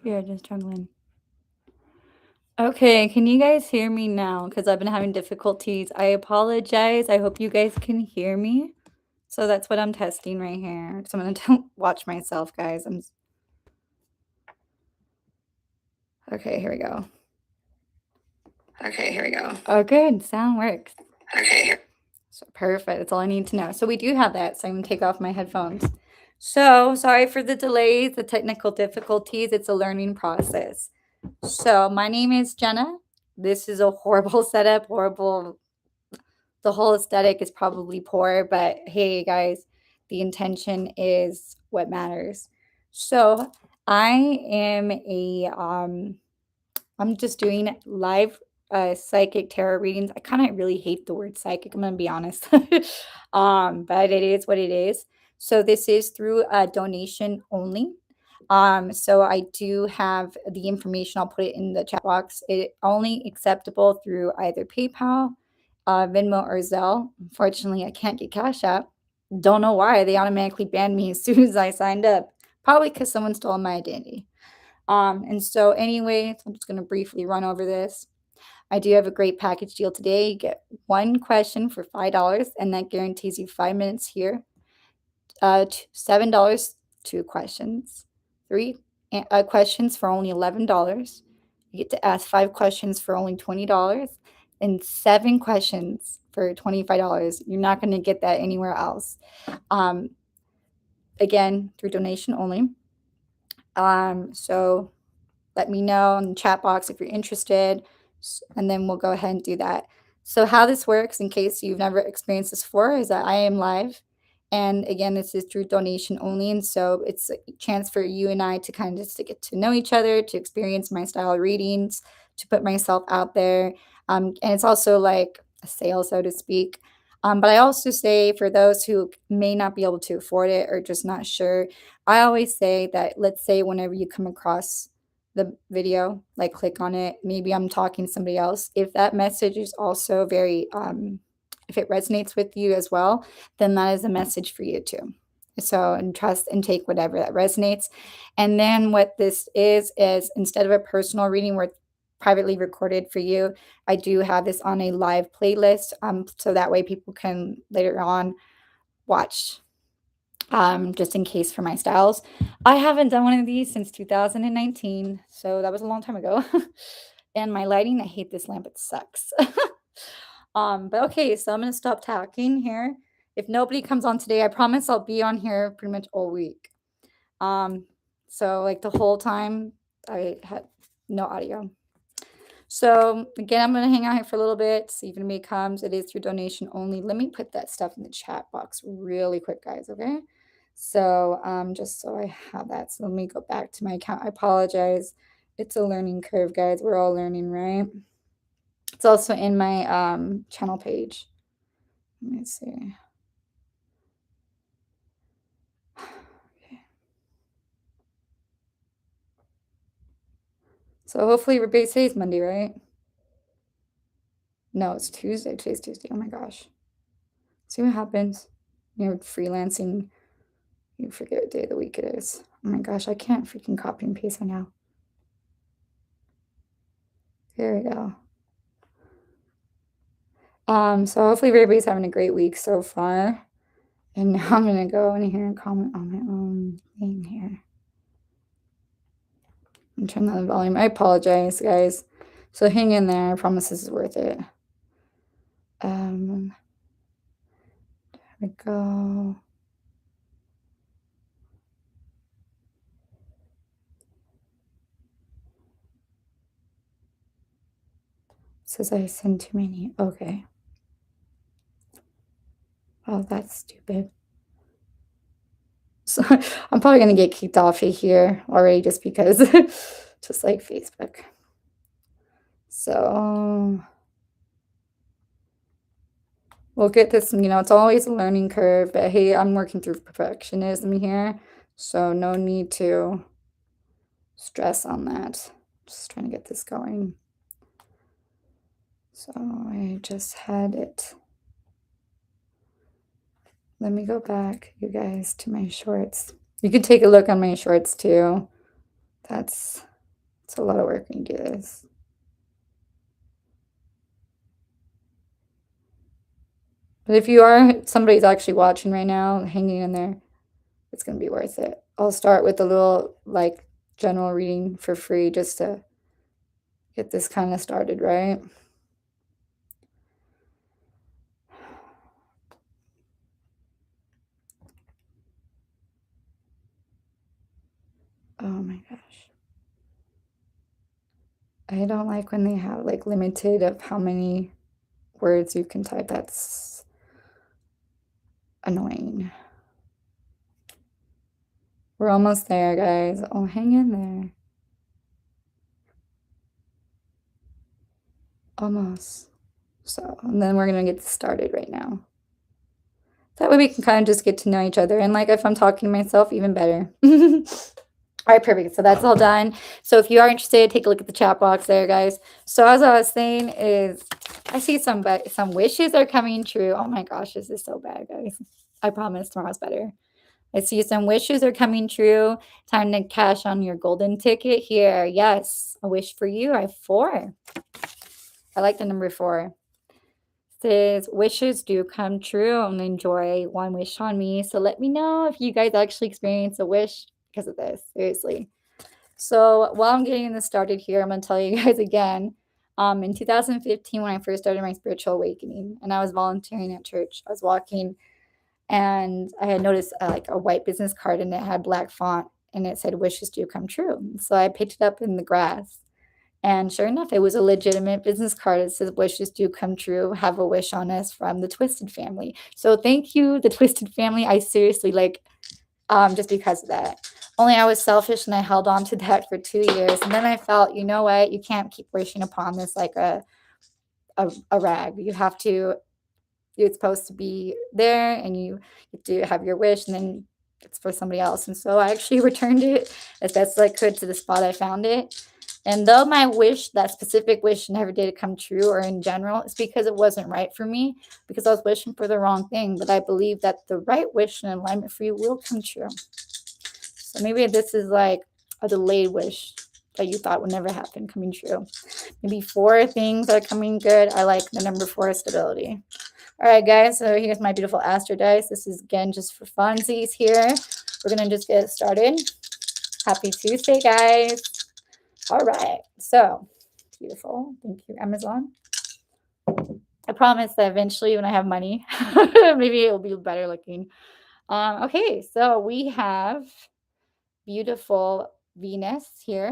Here, just juggling. Okay, can you guys hear me now? Because I've been having difficulties. I apologize. I hope you guys can hear me. So that's what I'm testing right here. Because I'm going to watch myself, guys. Okay, here we go. Oh, good. Sound works. So perfect. That's all I need to know. So we do have that. So I'm going to take off my headphones. So sorry for the delays, the technical difficulties. It's a learning process. So my name is Jenna. This is a horrible setup, horrible. The whole aesthetic is probably poor, but hey, guys, the intention is what matters. So I am I'm just doing live psychic tarot readings. I kind of really hate the word psychic. I'm gonna be honest, but it is what it is. So this is through a donation only. So I do have the information. I'll put it in the chat box. It only acceptable through either PayPal, Venmo, or Zelle. Unfortunately, I can't get Cash App. Don't know why. They automatically banned me as soon as I signed up. Probably because someone stole my identity. And so anyway, I'm just going to briefly run over this. I do have a great package deal today. You get one question for $5, and that guarantees you 5 minutes here. $7, 2 questions. 3 questions for only $11. You get to ask 5 questions for only $20, and 7 questions for $25. You're not going to get that anywhere else. Again, through donation only. So let me know in the chat box if you're interested, and then we'll go ahead and do that. So how this works, in case you've never experienced this before, is that I am live. And again, this is through donation only. And so it's a chance for you and I to kind of just to get to know each other, to experience my style of readings, to put myself out there. And it's also like a sale, so to speak. But I also say for those who may not be able to afford it or just not sure, I always say that, let's say whenever you come across the video, like click on it, maybe I'm talking to somebody else. If that message is also very, if it resonates with you as well, then that is a message for you too. So, and trust and take whatever that resonates. And then what this is instead of a personal reading where it's privately recorded for you, I do have this on a live playlist. So that way people can later on watch, just in case for my styles. I haven't done one of these since 2019, so that was a long time ago. And my lighting, I hate this lamp, it sucks. But okay, so I'm gonna stop talking here. If nobody comes on today, I promise I'll be on here pretty much all week. So like the whole time I had no audio. So again, I'm gonna hang out here for a little bit, see if anybody comes. It is through donation only. Let me put that stuff in the chat box really quick, guys, okay? So just so I have that. So let me go back to my account. I apologize. It's a learning curve, guys. We're all learning, right? It's also in my channel page. Let me see. Okay. So hopefully today's Monday, right? No, it's Tuesday. Today's Tuesday. Oh my gosh. See what happens. You're freelancing. You forget what day of the week it is. Oh my gosh, I can't freaking copy and paste right now. There we go. So hopefully everybody's having a great week so far. And now I'm gonna go in here and comment on my own thing here. And turn down the volume. I apologize, guys. So hang in there. I promise this is worth it. There we go. Says I send too many. Okay. Oh, that's stupid. So I'm probably gonna get kicked off of here already just because, just like Facebook. So we'll get this, it's always a learning curve, but hey, I'm working through perfectionism here, so no need to stress on that. Just trying to get this going. So I just had it. Let me go back, you guys, to my shorts. You can take a look on my shorts too. That's It's a lot of work when you do this. But if you are somebody's actually watching right now, hanging in there, it's gonna be worth it. I'll start with a little, like, general reading for free just to get this kinda started, right? Oh my gosh. I don't like when they have, like, limited of how many words you can type. That's annoying. We're almost there, guys. Oh, hang in there. Almost. So, and then we're gonna get started right now. That way we can kind of just get to know each other, and, like, if I'm talking to myself, even better. Alright, perfect. So that's all done. So if you are interested, take a look at the chat box there, guys. So as I was saying is I see some wishes are coming true. Oh my gosh, this is so bad, guys. I promise tomorrow's better. I see some wishes are coming true. Time to cash on your golden ticket here. Yes, a wish for you. I have 4. I like the number 4. Says wishes do come true and enjoy one wish on me. So let me know if you guys actually experience a wish because of this. Seriously. So while I'm getting this started here, I'm gonna tell you guys again. In 2015, when I first started my spiritual awakening, and I was volunteering at church, I was walking, and I had noticed like a white business card, and it had black font, and it said "Wishes do come true." So I picked it up in the grass, and sure enough, it was a legitimate business card. It says "Wishes do come true. Have a wish on us from the Twisted family." So thank you, the Twisted family. I seriously like just because of that. Only I was selfish and I held on to that for 2 years. And then I felt, you know what? You can't keep wishing upon this like a rag. You have to, it's supposed to be there and you have to have your wish and then it's for somebody else. And so I actually returned it as best as I could to the spot I found it. And though my wish, that specific wish, never did come true, or in general, it's because it wasn't right for me, because I was wishing for the wrong thing. But I believe that the right wish and alignment for you will come true. So maybe this is like a delayed wish that you thought would never happen coming true. Maybe 4 things are coming good. I like the number 4, stability. All right, guys, so here's my beautiful Astro dice. This is, again, just for funsies here. We're going to just get started. Happy Tuesday, guys. All right, so beautiful. Thank you, Amazon. I promise that eventually when I have money, maybe it will be better looking. Okay, so we have beautiful Venus here.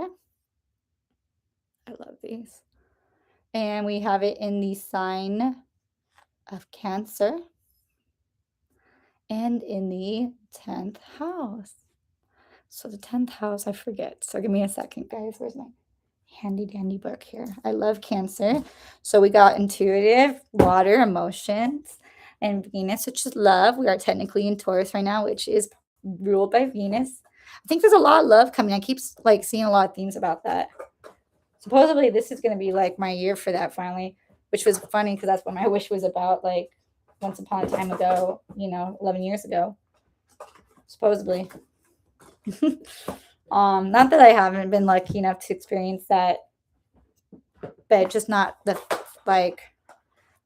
I love these. And we have it in the sign of Cancer and in the 10th house. So the 10th house, I forget. So give me a second, guys. Where's my handy dandy book here? I love Cancer. So we got intuitive, water, emotions, and Venus, which is love. We are technically in Taurus right now, which is ruled by Venus. I think there's a lot of love coming. I keep like seeing a lot of themes about that. Supposedly this is going to be like my year for that finally, which was funny because that's what my wish was about, like once upon a time ago, 11 years ago, supposedly. Not that I haven't been lucky enough to experience that, but just not the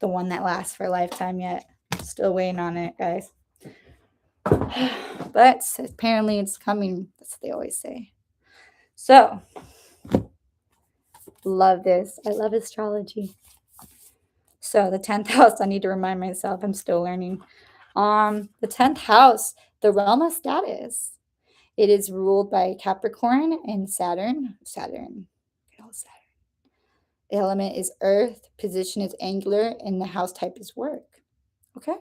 one that lasts for a lifetime yet. Still waiting on it, guys. But apparently it's coming. That's what they always say. So love this. I love astrology. So the 10th house, I need to remind myself, I'm still learning. The 10th house, the realm of status. It is ruled by Capricorn and Saturn. Saturn. The element is earth, position is angular, and the house type is work. Okay.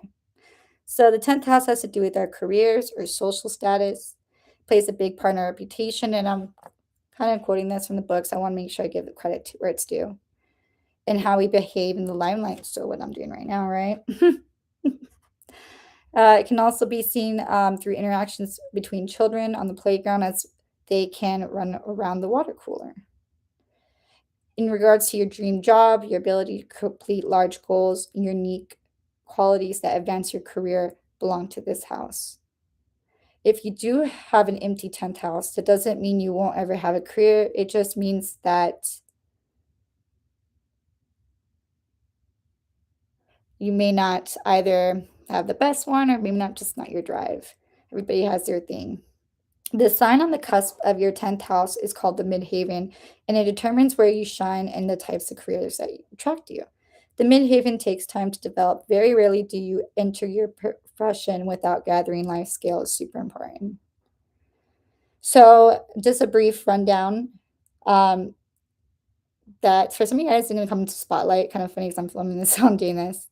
So the 10th house has to do with our careers or social status, plays a big part in our reputation, and I'm kind of quoting this from the books. I want to make sure I give the credit to where it's due. And how we behave in the limelight. So what I'm doing right now, right? It can also be seen through interactions between children on the playground as they can run around the water cooler. In regards to your dream job, your ability to complete large goals, unique qualities that advance your career belong to this house. if you do have an empty 10th house, that doesn't mean you won't ever have a career. It just means that you may not either have the best one or maybe not just not your drive. Everybody has their thing. The sign on the cusp of your 10th house is called the midhaven, and it determines where you shine and the types of careers that attract you. The midhaven takes time to develop. Very rarely do you enter your profession without gathering life skill is super important. So, just a brief rundown. Um, that for some of you guys didn't come into spotlight. Kind of funny because I'm filming this on doing this.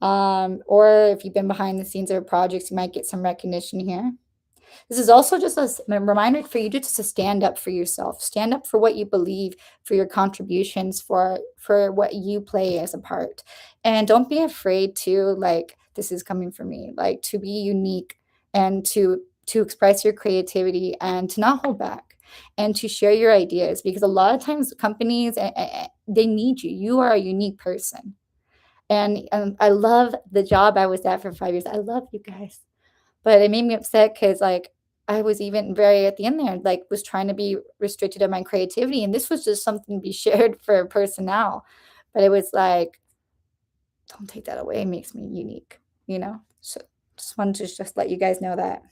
Or if you've been behind the scenes of projects, you might get some recognition here. This is also just a reminder for you just to stand up for yourself. Stand up for what you believe, for your contributions, for what you play as a part. And don't be afraid to like this is coming from me, like to be unique and to express your creativity and to not hold back and to share your ideas because a lot of times companies they need you. You are a unique person. And I love the job I was at for 5 years. I love you guys. But it made me upset because, like, I was even very at the end there, like, was trying to be restricted in my creativity, and this was just something to be shared for personnel. But it was like, "Don't take that away, it makes me unique," you know? So, just wanted to just let you guys know that.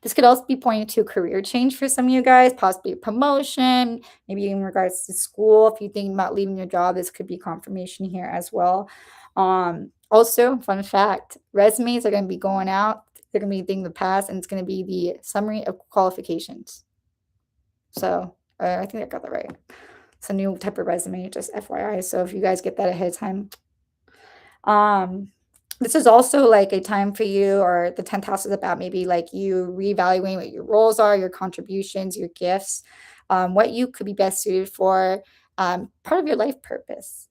This could also be pointing to a career change for some of you guys, possibly a promotion, maybe in regards to school. If you think about leaving your job, this could be confirmation here as well. Also, fun fact, resumes are going to be going out. They're going to be a thing of the past, and it's going to be the summary of qualifications. So I think I got that right. It's a new type of resume, just FYI. So if you guys get that ahead of time. This is also like a time for you, or the 10th house is about maybe like you reevaluating what your roles are, your contributions, your gifts, what you could be best suited for, part of your life purpose.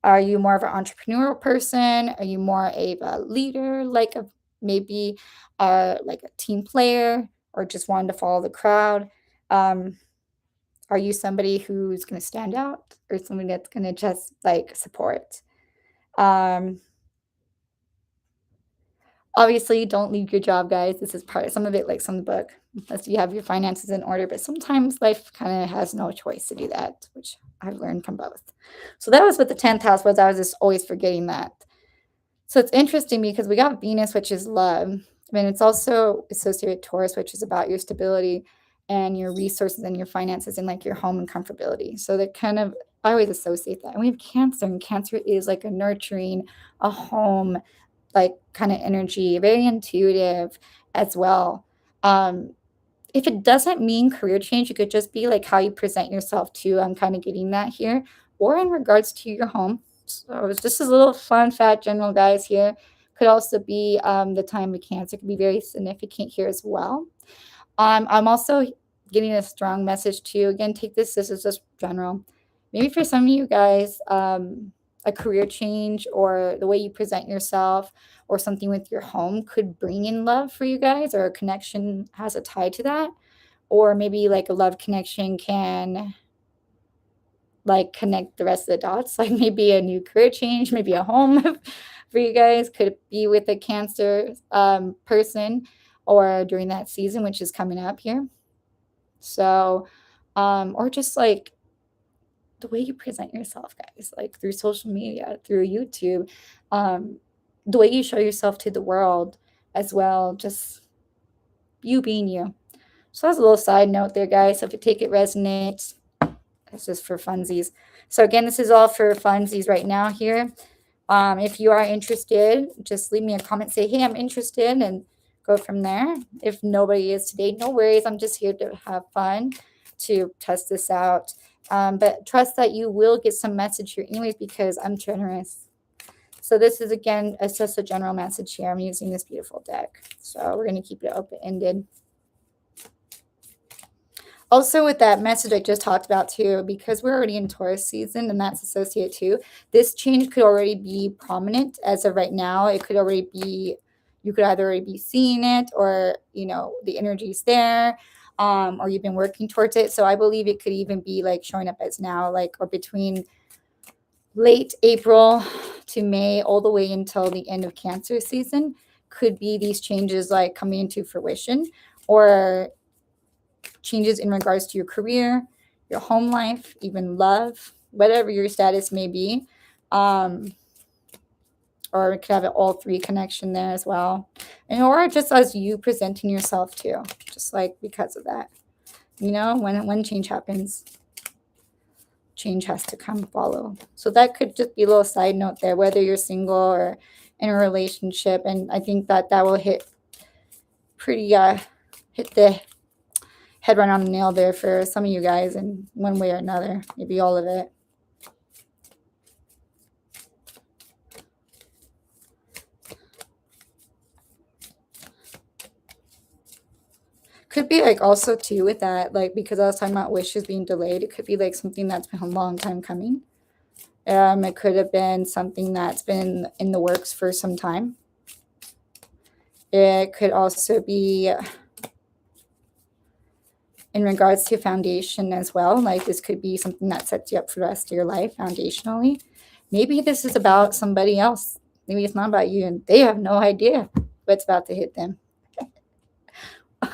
Are you more of an entrepreneurial person? Are you more of a leader, like a maybe like a team player, or just wanting to follow the crowd? Um, are you somebody who's going to stand out, or somebody that's going to just like support? Um, Obviously, don't leave your job, guys. This is part some of it, like, some of the book, unless you have your finances in order, but sometimes life kinda has no choice to do that, which I've learned from both. So that was what the 10th house was, I was just always forgetting that. So it's interesting because we got Venus, which is love, and it's also associated with Taurus, which is about your stability and your resources and your finances and, like, your home and comfortability. So that kind of I always associate that, and we have Cancer, and Cancer is like a nurturing, a home, like, kinda energy, very intuitive as well. Um, if it doesn't mean career change, it could just be, like, how you present yourself too, I'm kinda getting that here, or in regards to your home. So, it's just a little fun fact, general guys here. Could also be, the time of Cancer could be very significant here as well. I'm also getting a strong message too. Again, take this is just general. Maybe for some of you guys, a career change or the way you present yourself or something with your home could bring in love for you guys, or a connection has a tie to that. Or maybe like a love connection can like connect the rest of the dots, like maybe a new career change, maybe a home for you guys could be with a Cancer person or during that season, which is coming up here. So, or just like the way you present yourself, guys, like through social media, through YouTube, um, the way you show yourself to the world as well, just you being you. So that's a little side note there, guys. So if you take it resonates, it's just for funsies. So again, this is all for funsies right now here. If you are interested, just leave me a comment, say, hey, I'm interested, and go from there. If nobody is today, no worries. I'm just here to have fun, to test this out. But trust that you will get some message here anyways, because I'm generous. So this is, again, it's just a general message here. I'm using this beautiful deck. So we're going to keep it open-ended. Also, with that message I just talked about too, because we're already in Taurus season and that's associated too, this change could already be prominent as of right now. It could already be, you could either already be seeing it, or, you know, the energy's there, or you've been working towards it. So I believe it could even be like showing up as now, like, or between late April to May, all the way until the end of Cancer season, could be these changes like coming into fruition. or changes in regards to your career, your home life, even love, whatever your status may be. Or it could have an all three connection there as well. And or just as you presenting yourself too, just like because of that. You know, when change happens, change has to come follow. So that could just be a little side note there, whether you're single or in a relationship. And I think that will hit pretty hit the head right on the nail there for some of you guys in one way or another, maybe all of it. Could be like also too with that, like because I was talking about wishes being delayed, it could be like something that's been a long time coming. It could have been something that's been in the works for some time. It could also be in regards to foundation as well. Like this could be something that sets you up for the rest of your life foundationally. Maybe this is about somebody else. Maybe it's not about you and they have no idea what's about to hit them.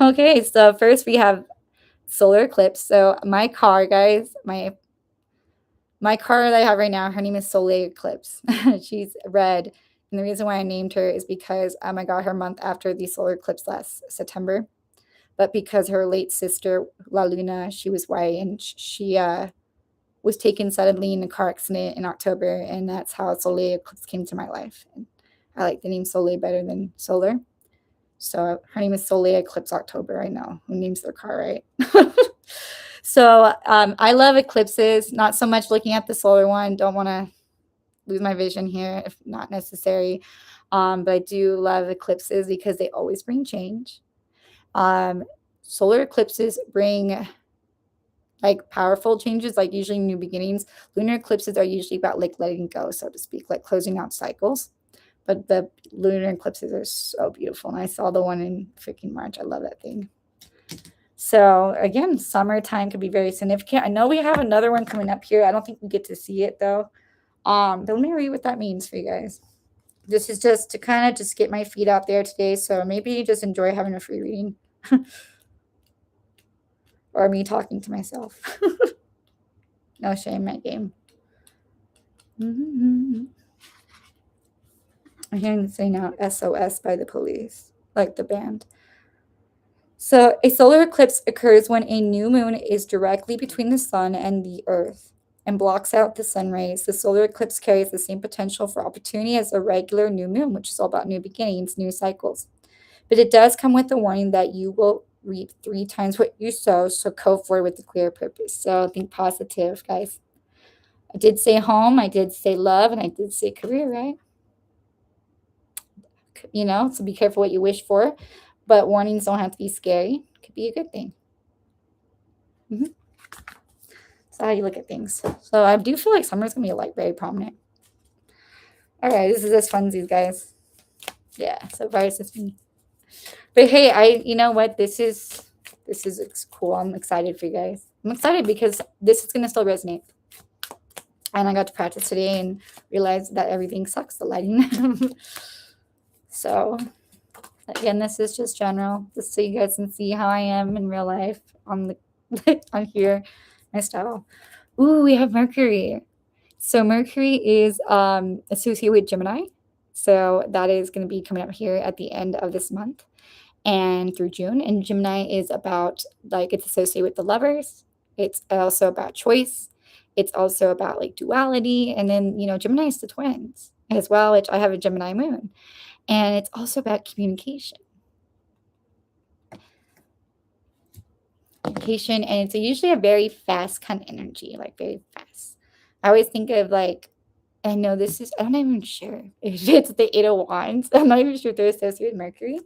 Okay, so first we have solar eclipse. So my car, guys, my car that I have right now, her name is 𝒊𝒏𝒕𝒆𝒔𝒊𝒏𝒎𝒆. She's red. And the reason why I named her is because I got her a month after the solar eclipse last September. But because her late sister, La Luna, she was white, and she was taken suddenly in a car accident in October, and that's how solar eclipse came to my life. And I like the name Soleil better than solar. So her name is 𝒊𝒏𝒕𝒆𝒔. I know who names their car, right? So I love eclipses, not so much looking at the solar one. Don't want to lose my vision here if not necessary. But I do love eclipses because they always bring change. Solar eclipses bring like powerful changes, like usually new beginnings. Lunar eclipses are usually about like letting go, so to speak, like closing out cycles. But the lunar eclipses are so beautiful. And I saw the one in freaking March. I love that thing. So again, summertime could be very significant. I know we have another one coming up here. I don't think we get to see it though. But let me read what that means for you guys. This is just to kind of just get my feet out there today. So maybe just enjoy having a free reading. Or me talking to myself. No shame, my game. I'm hearing it say now SOS by the police, like the band. So a solar eclipse occurs when a new moon is directly between the sun and the earth and blocks out the sun rays. The solar eclipse carries the same potential for opportunity as a regular new moon, which is all about new beginnings, new cycles. But it does come with a warning that you will reap 3 times what you sow, so go forward with a clear purpose. So think positive, guys. I did say home, I did say love, and I did say career, right? You know, so be careful what you wish for. But warnings don't have to be scary. It could be a good thing. That's how you look at things. So I do feel like summer's going to be like very prominent. All right, this is just funsies, guys. Yeah, so far it's just me. But hey, you know what? This is cool. I'm excited for you guys. I'm excited because this is going to still resonate. And I got to practice today and realized that everything sucks, the lighting. So again, this is just general, just so you guys can see how I am in real life on here, my style. Ooh, we have Mercury. So Mercury is associated with Gemini. So that is going to be coming up here at the end of this month and through June. And Gemini is about, like, it's associated with the lovers. It's also about choice. It's also about like duality. And then, you know, Gemini is the twins as well, which I have a Gemini moon. And it's also about communication. And it's usually a very fast kind of energy, like very fast. I always think of like, I know this is, I'm not even sure if it's the 8 of Wands. I'm not even sure if they're associated with Mercury.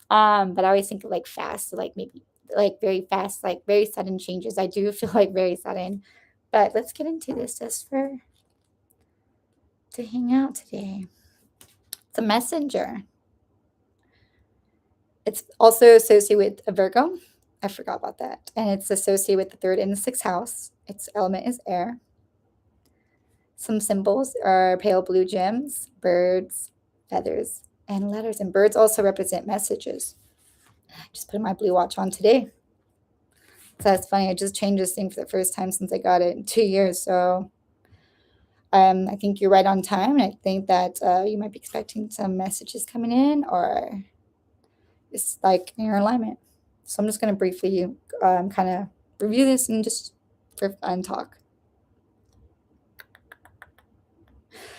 But I always think of like fast, so like maybe like very fast, like very sudden changes. I do feel like very sudden. But let's get into this just to hang out today. It's a messenger. It's also associated with a Virgo. I forgot about that. And it's associated with the 3rd and the 6th house. Its element is air. Some symbols are pale blue gems, birds, feathers, and letters. And birds also represent messages. Just put my blue watch on today. So that's funny. I just changed this thing for the first time since I got it in 2 years. So I think you're right on time. And I think that you might be expecting some messages coming in, or it's like in your alignment. So I'm just going to briefly kind of review this and just for fun talk.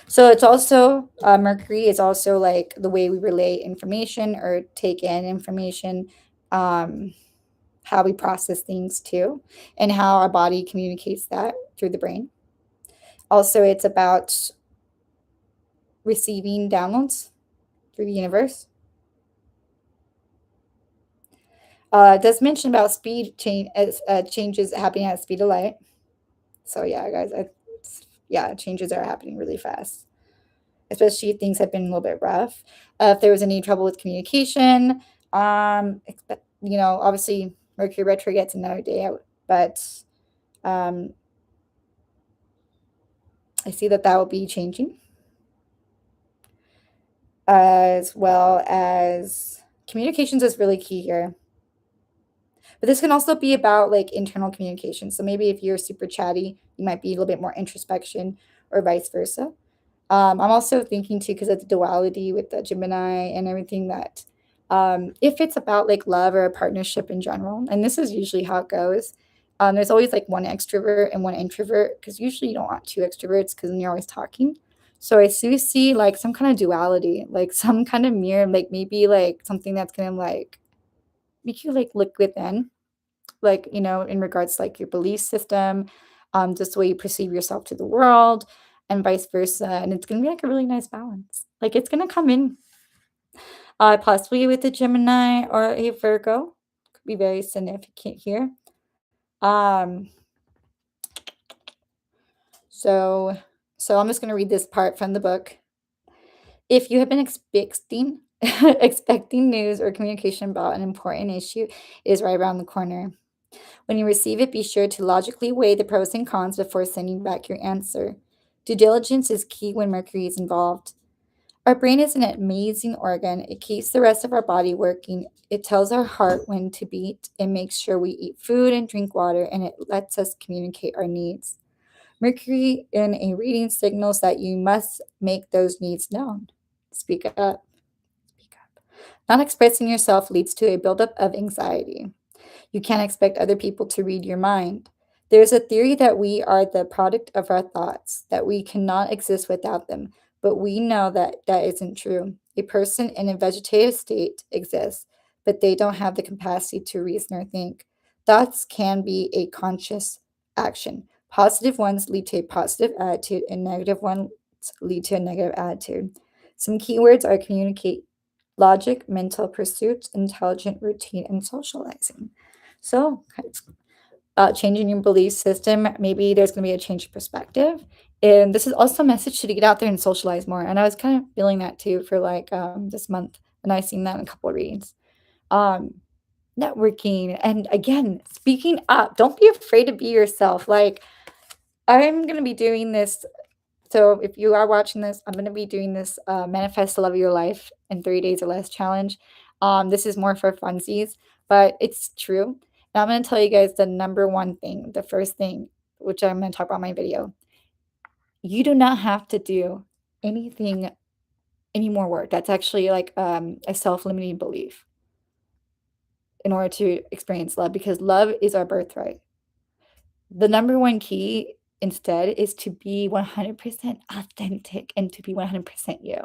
So it's also Mercury is also like the way we relay information or take in information, how we process things too, and how our body communicates that through the brain. Also, it's about receiving downloads through the universe. It does mention about speed change as changes happening at the speed of light. So yeah, guys, yeah, changes are happening really fast, especially if things have been a little bit rough. If there was any trouble with communication, obviously Mercury retro gets another day out, but I see that will be changing, as well as communications is really key here. But this can also be about like internal communication. So maybe if you're super chatty, you might be a little bit more introspection, or vice versa. I'm also thinking too, because of the duality with the Gemini and everything, that if it's about like love or a partnership in general, and this is usually how it goes, there's always like one extrovert and one introvert, because usually you don't want two extroverts because then you're always talking. So I do see like some kind of duality, like some kind of mirror, like maybe like something that's gonna like make you like look within, like, in regards to like your belief system, just the way you perceive yourself to the world, and vice versa. And it's gonna be like a really nice balance. Like it's gonna come in possibly with a Gemini or a Virgo. Could be very significant here. Um, so so I'm just gonna read this part from the book. If you have been expecting expecting news or communication about an important issue, it is right around the corner. When you receive it, be sure to logically weigh the pros and cons before sending back your answer. Due diligence is key when Mercury is involved. Our brain is an amazing organ. It keeps the rest of our body working. It tells our heart when to beat. It makes sure we eat food and drink water, and it lets us communicate our needs. Mercury in a reading signals that you must make those needs known. Speak up. Speak up. Not expressing yourself leads to a buildup of anxiety. You can't expect other people to read your mind. There's a theory that we are the product of our thoughts, that we cannot exist without them, but we know that that isn't true. A person in a vegetative state exists, but they don't have the capacity to reason or think. Thoughts can be a conscious action. Positive ones lead to a positive attitude, and negative ones lead to a negative attitude. Some keywords are communicate, logic, mental pursuits, intelligent, routine, and socializing. So, changing your belief system, maybe there's going to be a change of perspective. And this is also a message to get out there and socialize more. And I was kind of feeling that too for like this month. And I've seen that in a couple of readings. Um, Networking. And again, speaking up. Don't be afraid to be yourself. Like, I'm going to be doing this. So if you are watching this, I'm going to be doing this Manifest the Love of Your Life in 30 Days or Less challenge. This is more for funsies, but it's true. And I'm going to tell you guys the number one thing, the first thing, which I'm going to talk about in my video. You do not have to do anything, any more work. That's actually like a self-limiting belief in order to experience love, because love is our birthright. The number one key instead is to be 100% authentic and to be 100% you.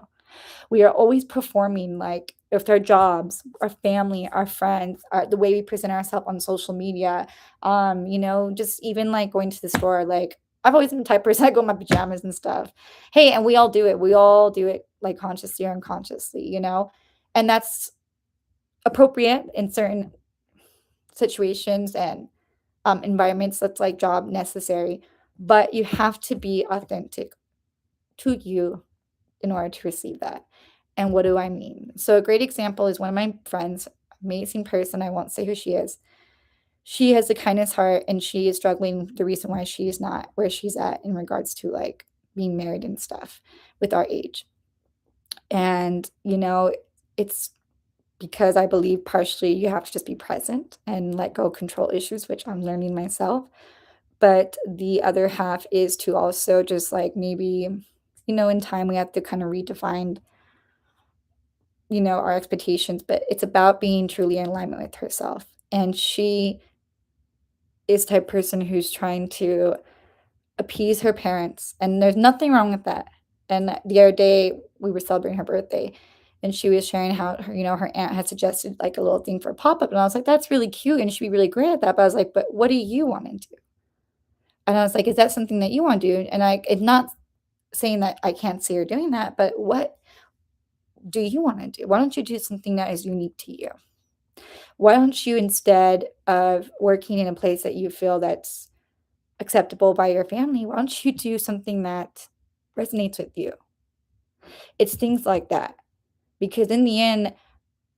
We are always performing, like with our jobs, our family, our friends, the way we present ourselves on social media, just even like going to the store. Like I've always been the type of person, I go in my pajamas and stuff. Hey, and we all do it. We all do it like consciously or unconsciously, and that's appropriate in certain situations and environments. That's like job necessary, but you have to be authentic to you in order to receive that. And what do I mean? So a great example is one of my friends, amazing person. I won't say who she is. She has a kindness heart, and she is struggling. The reason why she is not where she's at in regards to like being married and stuff with our age. And it's because I believe partially you have to just be present and let go control issues, which I'm learning myself. But the other half is to also just like maybe, in time we have to kind of redefine, our expectations, but it's about being truly in alignment with herself. And she is the type of person who's trying to appease her parents, and there's nothing wrong with that. And the other day, we were celebrating her birthday, and she was sharing how her aunt had suggested like a little thing for a pop up, and I was like, "That's really cute, and she'd be really great at that." But I was like, "But what do you want to do?" And I was like, "Is that something that you want to do?" And it's not saying that I can't see her doing that, but what do you want to do? Why don't you do something that is unique to you? Why don't you, instead of working in a place that you feel that's acceptable by your family, why don't you do something that resonates with you? It's things like that. Because in the end,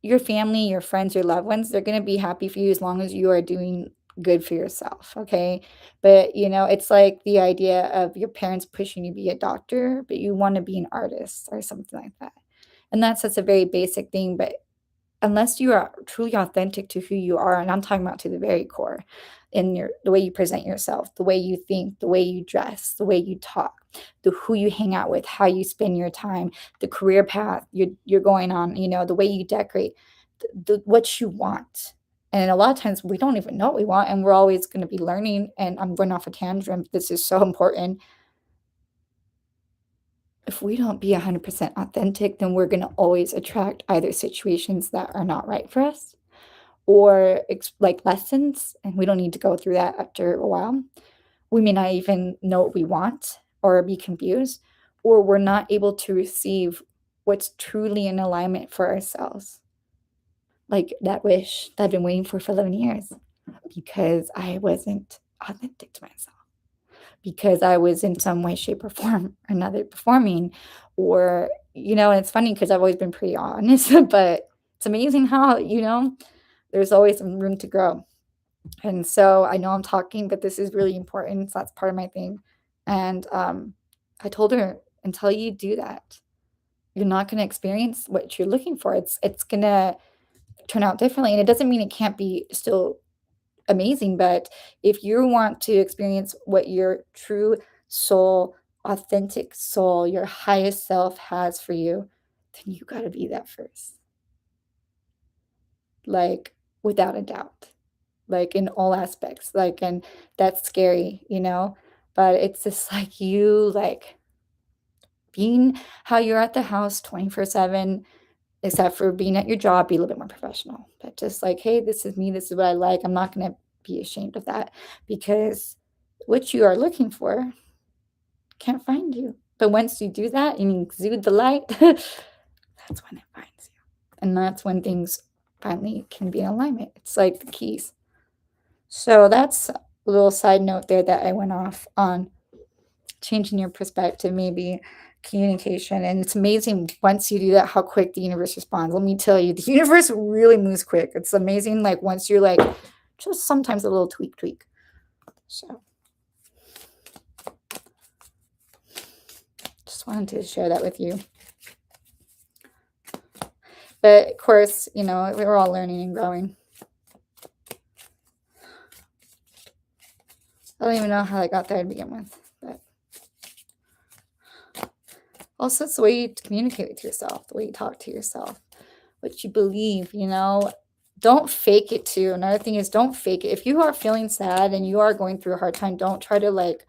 your family, your friends, your loved ones, they're going to be happy for you as long as you are doing good for yourself. Okay. But, it's like the idea of your parents pushing you to be a doctor, but you want to be an artist or something like that. And that's just a very basic thing. But unless you are truly authentic to who you are, and I'm talking about to the very core, in the way you present yourself, the way you think, the way you dress, the way you talk, the who you hang out with, how you spend your time, the career path you're going on, the way you decorate, what you want. And a lot of times we don't even know what we want, and we're always going to be learning. And I'm going off a tangent. This is so important. If we don't be 100% authentic, then we're going to always attract either situations that are not right for us, or like lessons, and we don't need to go through that after a while. We may not even know what we want or be confused, or we're not able to receive what's truly in alignment for ourselves. Like that wish that I've been waiting for 11 years, because I wasn't authentic to myself, because I was in some way, shape, or form or another performing, or, and it's funny because I've always been pretty honest, but it's amazing how, there's always some room to grow. And so I know I'm talking, but this is really important. So that's part of my thing. And I told her, until you do that, you're not going to experience what you're looking for. It's going to turn out differently. And it doesn't mean it can't be still amazing, but if you want to experience what your true soul, authentic soul, your highest self has for you, then you got to be that first. Like, without a doubt, like in all aspects, like, and that's scary, but it's just like you, like, being how you're at the house 24/7, except for being at your job, be a little bit more professional. But just like, hey, this is me, this is what I like. I'm not going to be ashamed of that, because what you are looking for can't find you. But once you do that and you exude the light, that's when it finds you. And that's when things finally can be in alignment. It's like the keys. So that's a little side note there that I went off on, changing your perspective, maybe communication. And it's amazing once you do that, how quick the universe responds. Let me tell you, the universe really moves quick. It's amazing. Like once you're like, just sometimes a little tweak. So just wanted to share that with you. But of course, we're all learning and growing. I don't even know how I got there to begin with, but also it's the way you communicate with yourself, the way you talk to yourself, what you believe, don't fake it too. Another thing is, don't fake it. If you are feeling sad and you are going through a hard time, don't try to like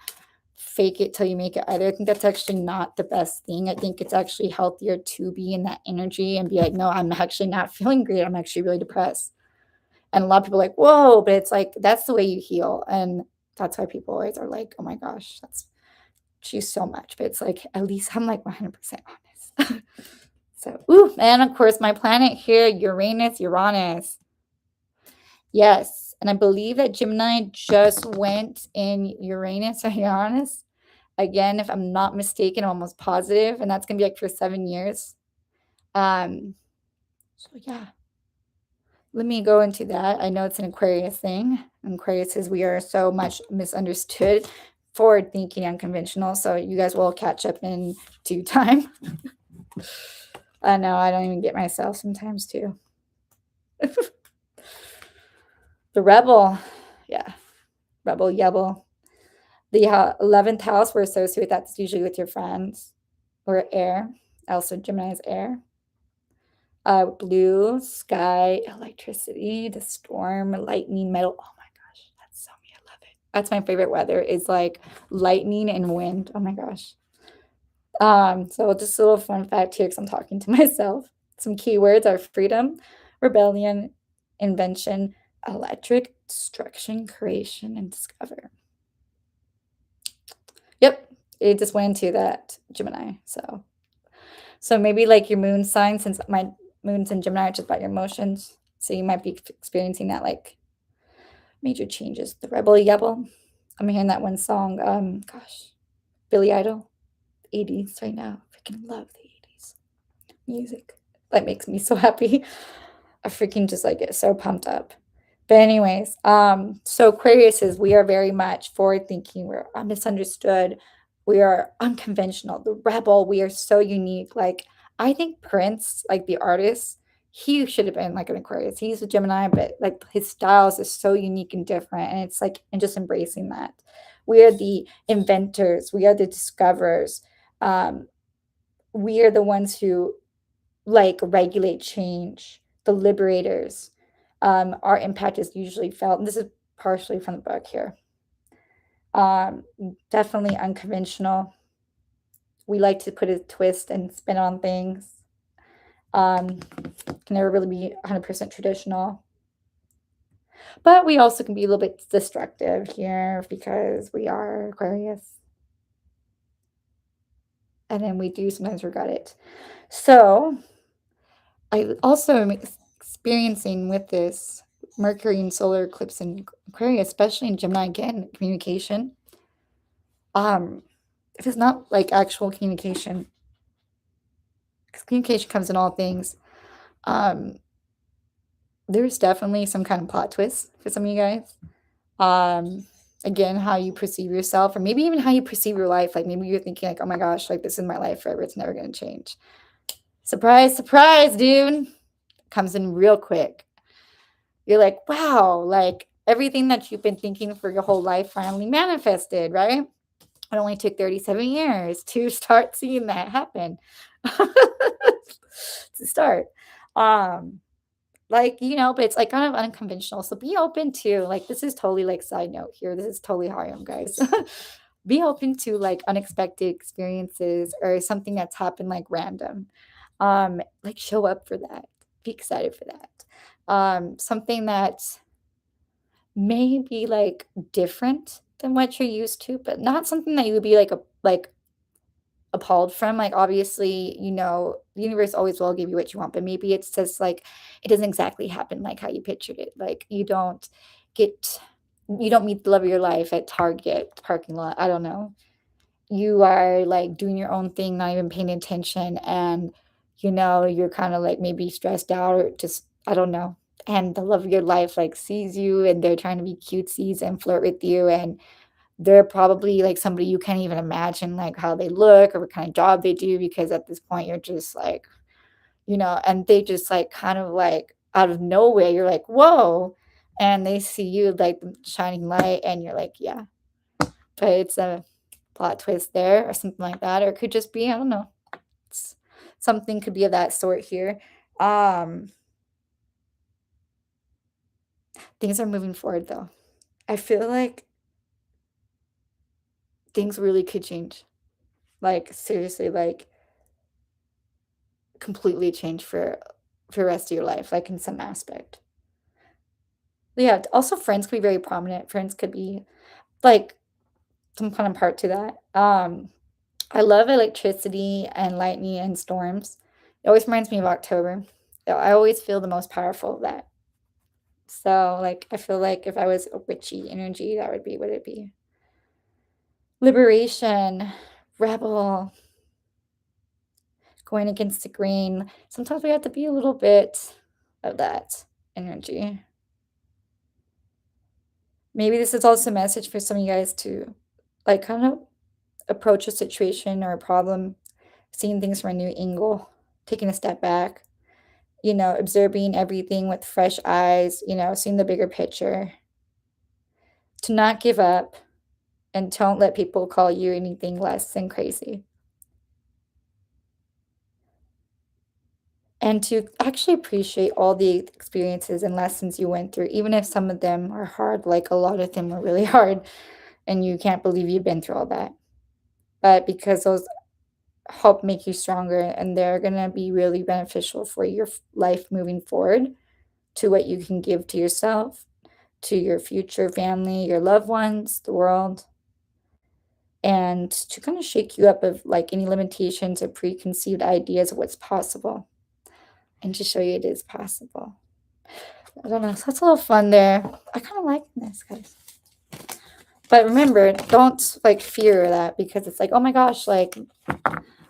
fake it till you make it either. I think that's actually not the best thing. I think it's actually healthier to be in that energy and be like, no, I'm actually not feeling great. I'm actually really depressed. And a lot of people are like, whoa, but it's like, that's the way you heal. And that's why people always are like, oh my gosh, she's so much. But it's like, at least I'm like 100% honest. So, and of course, my planet here, Uranus. Yes. And I believe that Gemini just went in Uranus or Uranus. Again, if I'm not mistaken, I'm almost positive. And that's going to be like for 7 years. So yeah. Let me go into that. I know it's an Aquarius thing. Aquarius is, we are so much misunderstood, forward thinking, unconventional. So you guys will catch up in due time. I know I don't even get myself sometimes too. The rebel. Yeah. Rebel, yebel. The 11th house, we're associated with that's usually with your friends or air. Also, Gemini is air. Blue, sky, electricity, the storm, lightning, metal. Oh my gosh, that's so me. I love it. That's my favorite weather is like lightning and wind. Oh my gosh. So just a little fun fact here because I'm talking to myself. Some keywords are freedom, rebellion, invention, electric, destruction, creation, and discover. Yep, it just went into that Gemini. So maybe like your moon sign, since my moon's in Gemini, just about your emotions. So you might be experiencing that like major changes. The rebel yebel. I'm hearing that one song. Gosh, Billy Idol, 80s right now. Freaking love the 80s music. That makes me so happy. I freaking just like get so pumped up. But anyways, so Aquarius is we are very much forward thinking. We're misunderstood. We are unconventional. The rebel. We are so unique. Like I think Prince, like the artist, he should have been like an Aquarius. He's a Gemini, but like his styles is so unique and different. And it's like and just embracing that. We are the inventors. We are the discoverers. We are the ones who like regulate change, the liberators. Our impact is usually felt, and this is partially from the book here. Definitely unconventional. We like to put a twist and spin on things. Can never really be 100% traditional. But we also can be a little bit destructive here because we are Aquarius. And then we do sometimes regret it. So I also am experiencing with this Mercury and solar eclipse in Aquarius, especially in Gemini again, communication. If it's not like actual communication, because communication comes in all things, there's definitely some kind of plot twist for some of you guys. Again, how you perceive yourself, or maybe even how you perceive your life. Like maybe you're thinking like, oh my gosh, like this is my life forever. It's never gonna change. Surprise, surprise, dude. Comes in real quick. You're like, wow, like everything that you've been thinking for your whole life finally manifested, right? It only took 37 years to start seeing that happen. To start. Like, but it's like kind of unconventional. So be open to like this is totally like side note here. This is totally how I am, guys. Be open to like unexpected experiences or something that's happened like random. Like show up for that. Be excited for that. Something that may be like different than what you're used to, but not something that you would be like appalled from. Like obviously, the universe always will give you what you want, but maybe it's just like it doesn't exactly happen like how you pictured it. Like you don't meet the love of your life at Target parking lot. I don't know. You are like doing your own thing, not even paying attention, and you're kind of like maybe stressed out or just I don't know. And the love of your life like sees you and they're trying to be cutesies and flirt with you, and they're probably like somebody you can't even imagine like how they look or what kind of job they do, because at this point you're just like, and they just like kind of like out of nowhere you're like, whoa, and they see you like the shining light and you're like, yeah. But it's a plot twist there or something like that, or it could just be, I don't know. Something could be of that sort here. Things are moving forward though. I feel like things really could change. Like seriously, like completely change for the rest of your life, like in some aspect. Yeah, also friends could be very prominent. Friends could be like some kind of part to that. I love electricity and lightning and storms. It always reminds me of October. I always feel the most powerful of that. So, like, I feel like if I was a witchy energy, that would be what it'd be. Liberation, rebel, going against the grain. Sometimes we have to be a little bit of that energy. Maybe this is also a message for some of you guys to, like, kind of approach a situation or a problem, seeing things from a new angle, taking a step back, observing everything with fresh eyes, seeing the bigger picture, to not give up, and don't let people call you anything less than crazy. And to actually appreciate all the experiences and lessons you went through, even if some of them are hard, like a lot of them were really hard, and you can't believe you've been through all that. But because those help make you stronger, and they're gonna be really beneficial for your life moving forward, to what you can give to yourself, to your future family, your loved ones, the world, and to kind of shake you up of like any limitations or preconceived ideas of what's possible, and to show you it is possible. I don't know. So that's a little fun there. I kind of like this, guys. But remember, don't like fear that, because it's like, oh my gosh, like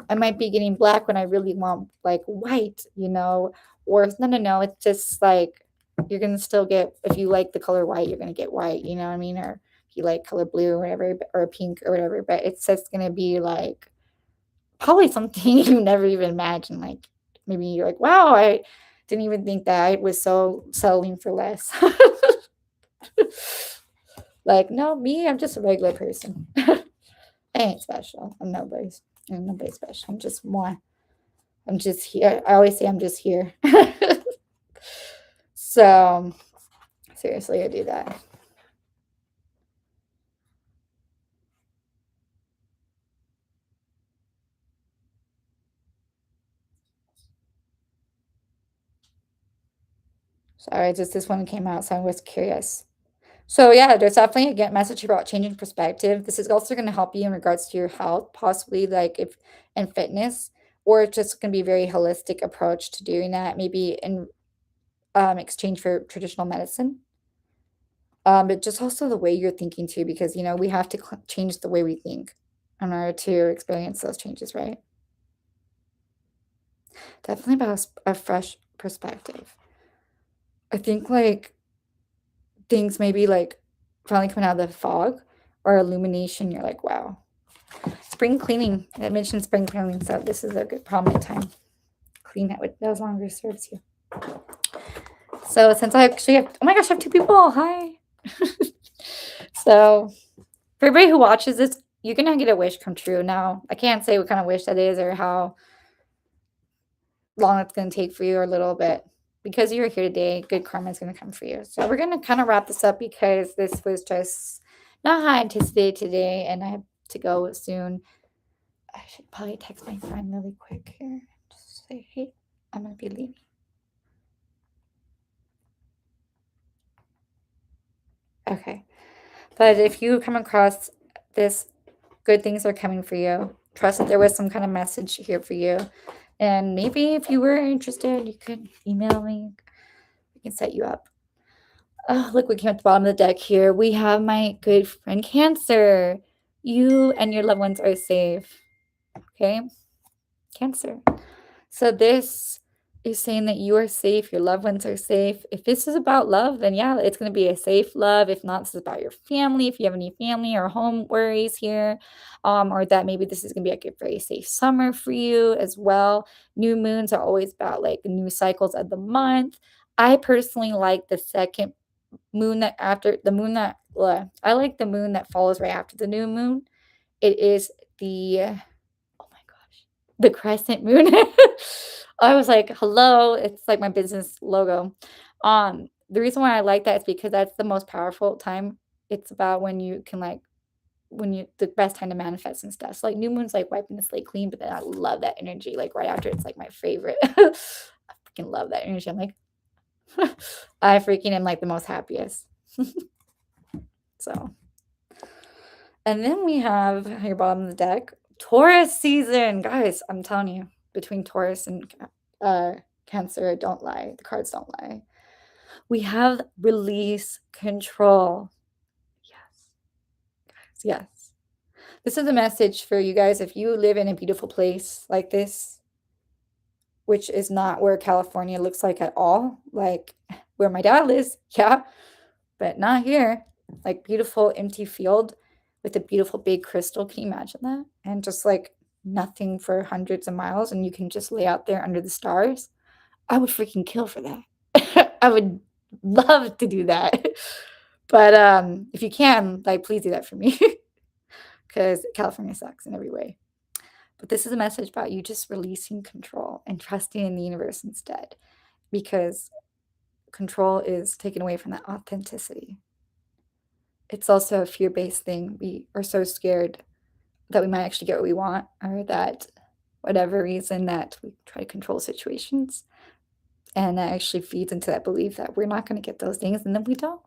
I might be getting black when I really want like white, or no. It's just like you're gonna still get, if you like the color white, you're gonna get white, you know what I mean? Or if you like color blue or whatever, or pink or whatever. But it's just gonna be like probably something you never even imagined. Like maybe you're like, wow, I didn't even think that I was so settling for less. Like, no, me, I'm just a regular person. I ain't special. I'm nobody's special. I'm just more. I'm just here. I always say I'm just here. So seriously, I do that. Sorry, just this one came out, so I was curious. So yeah, there's definitely a message about changing perspective. This is also going to help you in regards to your health, possibly like if and fitness, or it's just going to be a very holistic approach to doing that. Maybe in exchange for traditional medicine. But just also the way you're thinking too, because we have to change the way we think in order to experience those changes, right? Definitely about a fresh perspective. I think like things maybe like finally coming out of the fog or illumination. You're like, wow. Spring cleaning. I mentioned spring cleaning, so this is a good prominent time. Clean it with as longer serves you. So since I actually have, oh my gosh, I have 2 people. Hi. So for everybody who watches this, you're gonna get a wish come true. Now I can't say what kind of wish that is or how long it's gonna take for you, or a little bit. Because you're here today, good karma is gonna come for you. So we're gonna kind of wrap this up, because this was just not how I anticipated today, and I have to go soon. I should probably text my friend really quick here. Just say, hey, I'm gonna be leaving. Okay. But if you come across this, good things are coming for you. Trust that there was some kind of message here for you. And maybe if you were interested, you could email me. We can set you up. Oh, look, we came at the bottom of the deck here. We have my good friend Cancer. You and your loved ones are safe. Okay? Cancer. So this is saying that you are safe, your loved ones are safe. If this is about love, then yeah, it's going to be a safe love. If not, this is about your family. If you have any family or home worries here, or that maybe this is going to be like a very safe summer for you as well. New moons are always about like new cycles of the month. I personally like the second moon that after the moon that I like the moon that follows right after the new moon. It is the the crescent moon. I was like, hello, it's like my business logo. The reason why I like that is because that's the most powerful time. It's about when you can like the best time to manifest and stuff. So like new moon's like wiping the slate clean, but then I love that energy. Like right after, it's like my favorite. I freaking love that energy. I'm like, I freaking am like the most happiest. So, and then we have your bottom of the deck, Taurus season, guys. I'm telling you, between Taurus and Cancer, don't lie. The cards don't lie. We have release control. Yes, guys, yes. This is a message for you guys. If you live in a beautiful place like this, which is not where California looks like at all, like where my dad lives, yeah, but not here. Like beautiful empty field with a beautiful big crystal. Can you imagine that? And just like nothing for hundreds of miles, and you can just lay out there under the stars. I would freaking kill for that. I would love to do that. But, if you can, like, please do that for me, because California sucks in every way. But this is a message about you just releasing control and trusting in the universe instead, because control is taken away from that authenticity. It's also a fear-based thing. We are so scared that we might actually get what we want, or that whatever reason that we try to control situations, and that actually feeds into that belief that we're not gonna get those things, and then we don't.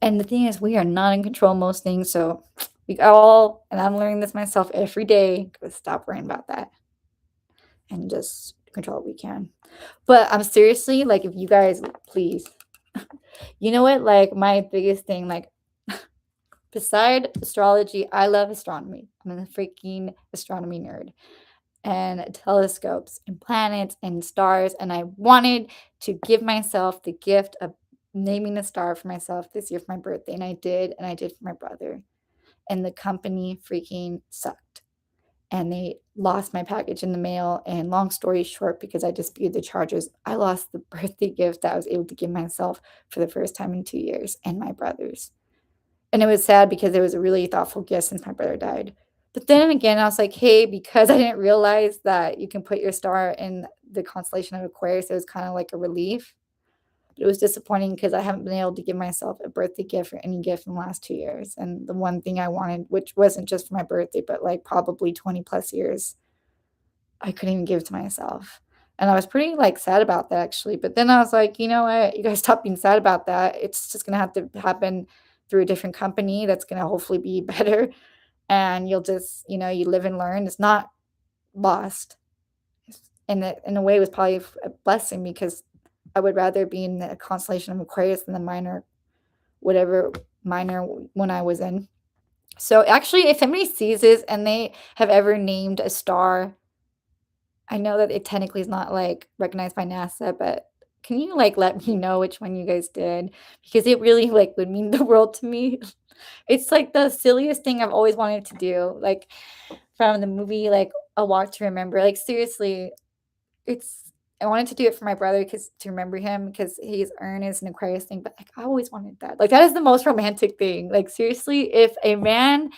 And the thing is, we are not in control of most things, so we all, and I'm learning this myself every day, gotta stop worrying about that and just control what we can. But I'm seriously, like, if you guys please, you know what? Like, my biggest thing, like, beside astrology, I love astronomy. I'm a freaking astronomy nerd, and telescopes and planets and stars, and I wanted to give myself the gift of naming a star for myself this year for my birthday, and I did for my brother, and the company freaking sucked, and they lost my package in the mail, and long story short, because I disputed the charges, I lost the birthday gift that I was able to give myself for the first time in 2 years, and my brother's. And it was sad because it was a really thoughtful gift since my brother died. But then again, I was like, "Hey," because I didn't realize that you can put your star in the constellation of Aquarius, it was kinda like a relief. But it was disappointing because I haven't been able to give myself a birthday gift or any gift in the last 2 years, and the one thing I wanted, which wasn't just for my birthday, but, like, probably 20 plus years, I couldn't even give to myself. And I was pretty, like, sad about that, actually, but then I was like, "You know what? You guys stop being sad about that. It's just gonna have to happen through a different company that's gonna hopefully be better, and you'll just, you live and learn." It's not lost. In a way, it was probably a blessing because I would rather be in the constellation of Aquarius than the minor whatever minor one I was in. So, actually, if anybody sees this and they have ever named a star, I know that it technically is not, like, recognized by NASA, but can you, like, let me know which one you guys did? Because it really, like, would mean the world to me. It's, like, the silliest thing I've always wanted to do, like, from the movie, like, A Walk to Remember, like, seriously, it's I wanted to do it for my brother because to remember him because he's earnest and Aquarius thing, but, like, I always wanted that. Like, that is the most romantic thing. Like, seriously, if a man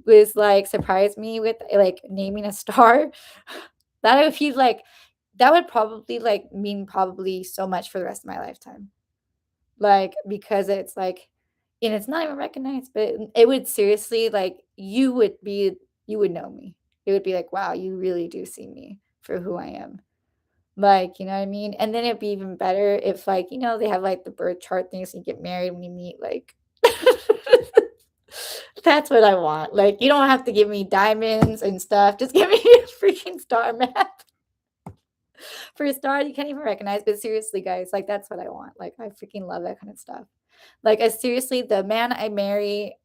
was, like, surprised me with, like, naming a star, that if he's like that would probably, like, mean probably so much for the rest of my lifetime. Like, because it's like and it's not even recognized, but it would seriously, like, you would know me. It would be like, "Wow, you really do see me for who I am." Like, you know what I mean? And then it'd be even better if, like, they have, like, the birth chart things, so you get married when you meet, like that's what I want. Like, you don't have to give me diamonds and stuff, just give me a freaking star map. For a star you can't even recognize, but seriously, guys, like, that's what I want. Like, I freaking love that kind of stuff. Like, seriously, the man I marry,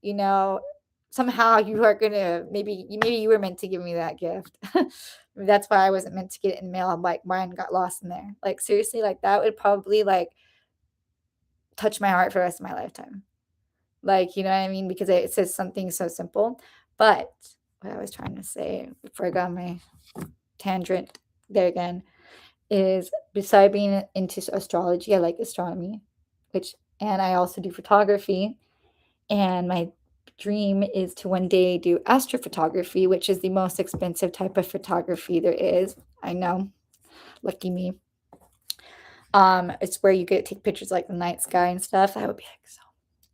somehow you are gonna maybe you were meant to give me that gift. That's why I wasn't meant to get it in mail. I'm like, mine got lost in there. Like, seriously, like, that would probably, like, touch my heart for the rest of my lifetime. Like, you know what I mean? Because it says something so simple. But what I was trying to say before I got on my tangent there again is beside being into astrology, I like astronomy, and I also do photography. And my dream is to one day do astrophotography, which is the most expensive type of photography there is. I know, lucky me. It's where you get to take pictures like the night sky and stuff. That would be like so.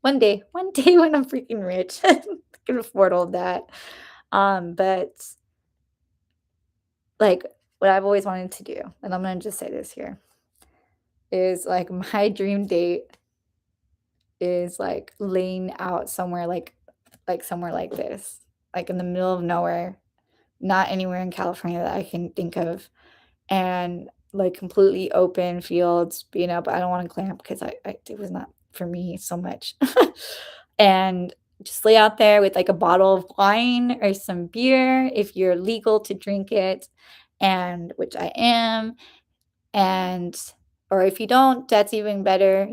One day when I'm freaking rich, I can afford all that. But like what I've always wanted to do, and I'm gonna just say this here, is like my dream date is like laying out somewhere like somewhere like this, like in the middle of nowhere, not anywhere in California that I can think of, and like completely open fields, but I don't want to clamp because it was not for me so much. And just lay out there with like a bottle of wine or some beer if you're legal to drink it, and which I am, and or if you don't, that's even better,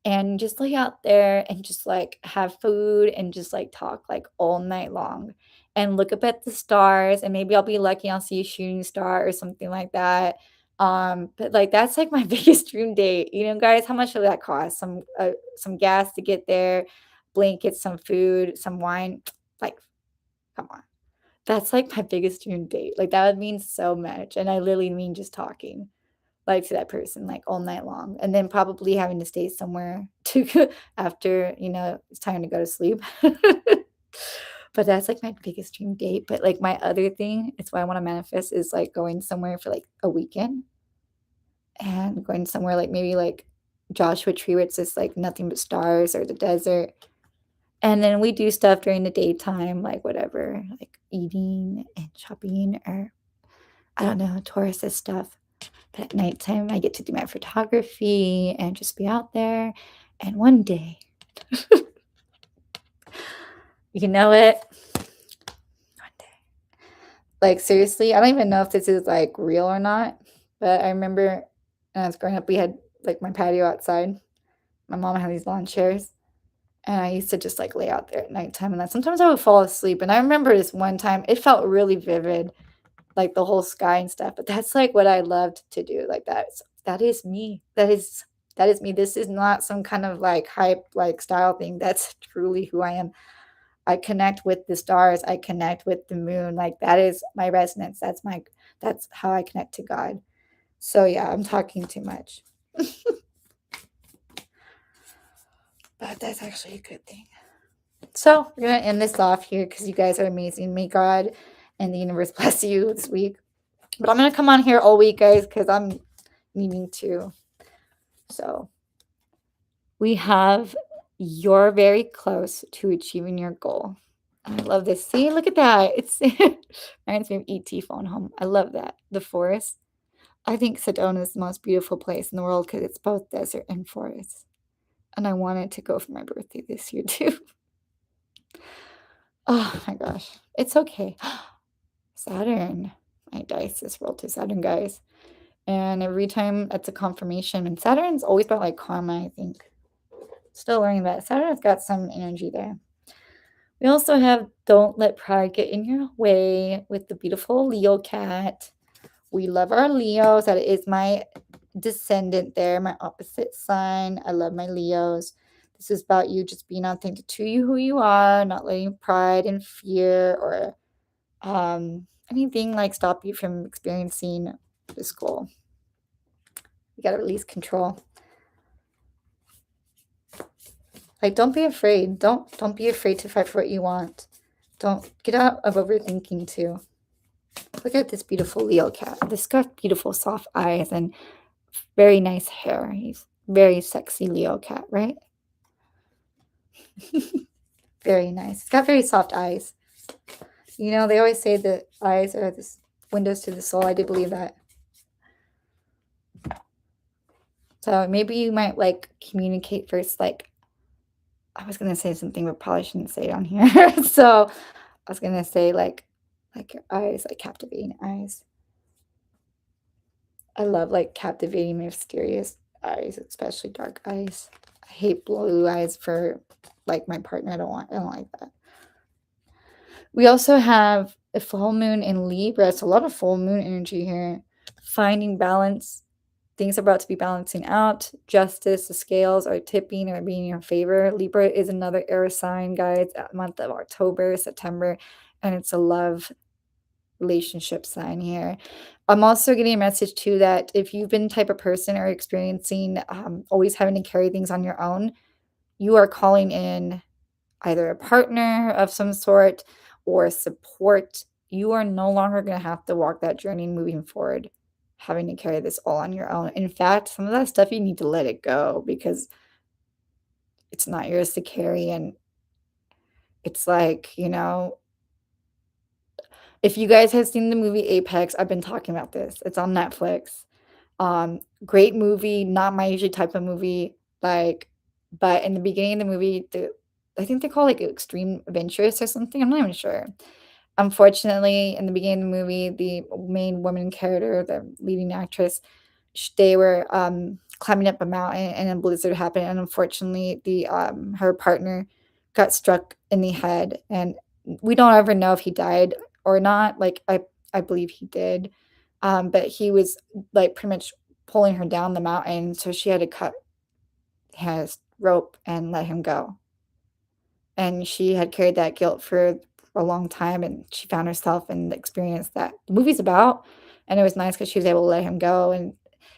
and just lay out there and just, like, have food and just, like, talk, like, all night long and look up at the stars, and maybe I'll be lucky, I'll see a shooting star or something like that, But, like, that's, like, my biggest dream date, guys, how much will that cost? Some gas to get there, blankets, some food, some wine, like, come on. That's, like, my biggest dream date, like, that would mean so much, and I literally mean just talking, like, to that person, like, all night long, and then probably having to stay somewhere to go after, it's time to go to sleep. But that's, like, my biggest dream date, but, like, my other thing, it's what I wanna manifest is, like, going somewhere for, like, a weekend and going somewhere, like, maybe, like, Joshua Tree where it's just, like, nothing but stars or the desert, and then we do stuff during the daytime, like, whatever, like, eating and shopping or, I don't know, tourist stuff, but at nighttime, I get to do my photography and just be out there, and one day, you know it? One day. Like, seriously, I don't even know if this is, like, real or not, but I remember when I was growing up, we had, like, my patio outside. My mom had these lawn chairs, and I used to just, like, lay out there at nighttime, and then sometimes I would fall asleep, and I remember this one time, it felt really vivid, like, the whole sky and stuff, but that's, like, what I loved to do, like, that is me. That is me. This is not some kind of, like, hype, like, style thing. That's truly who I am. I connect with the stars, I connect with the moon, like, that is my resonance, that's how I connect to God. So, yeah, I'm talking too much. But that's actually a good thing. So, we're gonna end this off here because you guys are amazing. May God and the universe bless you this week. But I'm gonna come on here all week, guys, because I'm needing to. So, we have you're very close to achieving your goal. I love this. See, look at that. It's reminds me of ET phone home. I love that. The forest. I think Sedona is the most beautiful place in the world because it's both desert and forest. And I wanted to go for my birthday this year too. Oh my gosh. It's okay. Saturn. My dice is rolled to Saturn, guys. And every time that's a confirmation. And Saturn's always about like karma, I think. Still learning that. Saturn's got some energy there. We also have Don't Let Pride Get in Your Way with the beautiful Leo cat. We love our Leos. That is my descendant there, my opposite sign. I love my Leos. This is about you just being authentic to you, who you are, not letting pride and fear or anything like stop you from experiencing this goal. You got to release control. Like, don't be afraid. Don't be afraid to fight for what you want. Don't get out of overthinking too. Look at this beautiful Leo cat. This got beautiful soft eyes and very nice hair. He's very sexy Leo cat, right? Very nice. It's got very soft eyes. They always say that eyes are the windows to the soul. I do believe that. So maybe you might like communicate first, like, I was gonna say something, but probably shouldn't say it on here. So I was gonna say like your eyes, like captivating eyes. I love like captivating, mysterious eyes, especially dark eyes. I hate blue eyes for like my partner. I don't like that. We also have a full moon in Libra. It's a lot of full moon energy here. Finding balance. Things are about to be balancing out. Justice, the scales are tipping or being in your favor. Libra is another air sign, guys, month of October, September, and it's a love relationship sign here. I'm also getting a message too that if you've been the type of person or experiencing always having to carry things on your own, you are calling in either a partner of some sort or support. You are no longer going to have to walk that journey moving forward, having to carry this all on your own. In fact, some of that stuff you need to let it go because it's not yours to carry. And it's like, if you guys have seen the movie Apex, I've been talking about this. It's on Netflix. Great movie, not my usual type of movie. Like, but in the beginning of the movie, I think they call like extreme adventures or something. I'm not even sure. Unfortunately, in the beginning of the movie, the main woman character, the leading actress, they were climbing up a mountain, and a blizzard happened. And unfortunately, the her partner got struck in the head, and we don't ever know if he died or not. Like I believe he did, But he was, like, pretty much pulling her down the mountain, so she had to cut his rope and let him go. And she had carried that guilt for a long time, and she found herself in the experience that the movie's about, and it was nice because she was able to let him go, and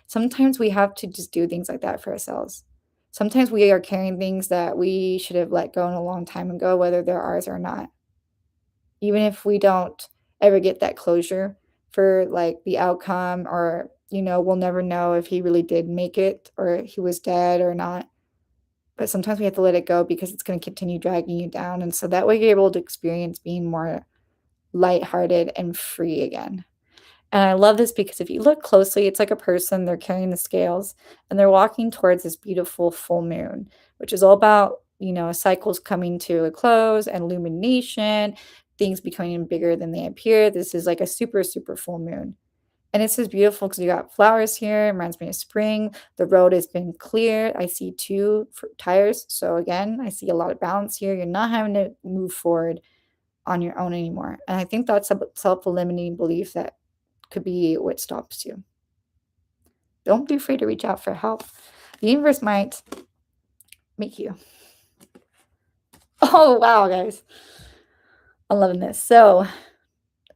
sometimes we have to just do things like that for ourselves. Sometimes we are carrying things that we should have let go a long time ago, whether they're ours or not. Even if we don't ever get that closure for, like, the outcome or, we'll never know if he really did make it or he was dead or not. But sometimes we have to let it go because it's gonna continue dragging you down, and so that way you're able to experience being more lighthearted and free again. And I love this because if you look closely, it's like a person, they're carrying the scales, and they're walking towards this beautiful full moon, which is all about, cycles coming to a close and illumination, things becoming bigger than they appear. This is like a super, super full moon. And it's just beautiful because you got flowers here. It reminds me of spring. The road has been cleared. I see two tires. So again, I see a lot of balance here. You're not having to move forward on your own anymore. And I think that's a self-limiting belief that could be what stops you. Don't be afraid to reach out for help. The universe might make you. Oh, wow, guys. I'm loving this. So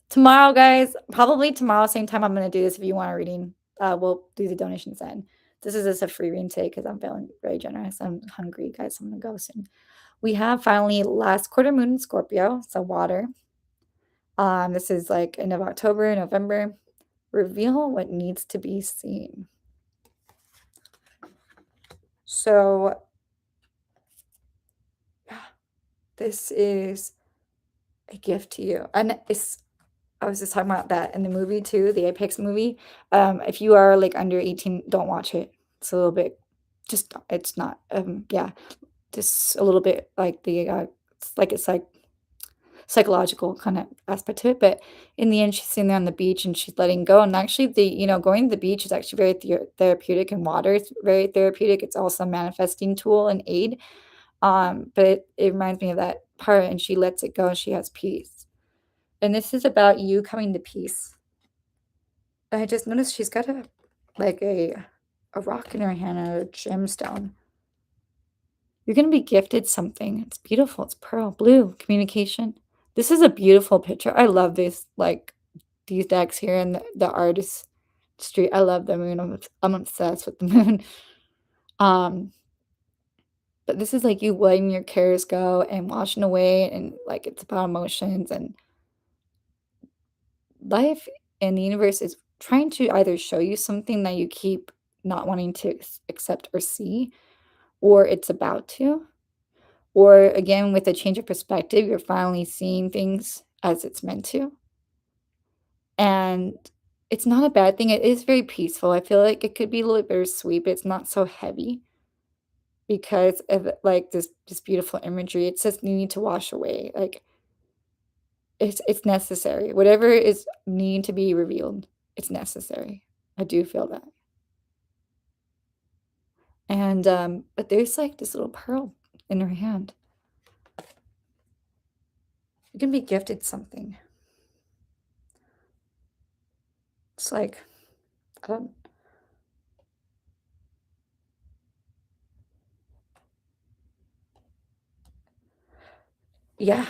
tomorrow, guys, probably tomorrow, same time I'm gonna do this if you want a reading. We'll do the donations then. This is just a free reading today because I'm feeling very generous. I'm hungry, guys. I'm gonna go soon. We have finally last quarter moon in Scorpio, so water. This is like end of October, November. Reveal what needs to be seen. So, yeah, this is a gift to you, and I was just talking about that in the movie too, the Apex movie. If you are, like, under 18, don't watch it. It's a little bit it's not, yeah, just a little bit like it's like psychological kinda aspect to it, but in the end, she's sitting there on the beach and she's letting go, and actually going to the beach is actually very therapeutic, and water is very therapeutic. It's also a manifesting tool and aid, but it reminds me of that part, and she lets it go, and she has peace. And this is about you coming to peace. I just noticed she's got like a rock in her hand, a gemstone. You're gonna be gifted something. It's beautiful. It's pearl blue communication. This is a beautiful picture. I love this, like these decks here in the artist street. I love the moon. I'm obsessed with the moon. Um, but this is like you letting your cares go and washing away, and like it's about emotions and life, and the universe is trying to either show you something that you keep not wanting to accept or see, or it's about to. Or again, with a change of perspective, you're finally seeing things as it's meant to. And it's not a bad thing. It is very peaceful. I feel like it could be a little bittersweet, but it's not so heavy because of like this beautiful imagery. It says you need to wash away. Like it's necessary. Whatever is needing to be revealed, it's necessary. I do feel that. And but there's like this little pearl in her hand. You can be gifted something. It's like I don't yeah.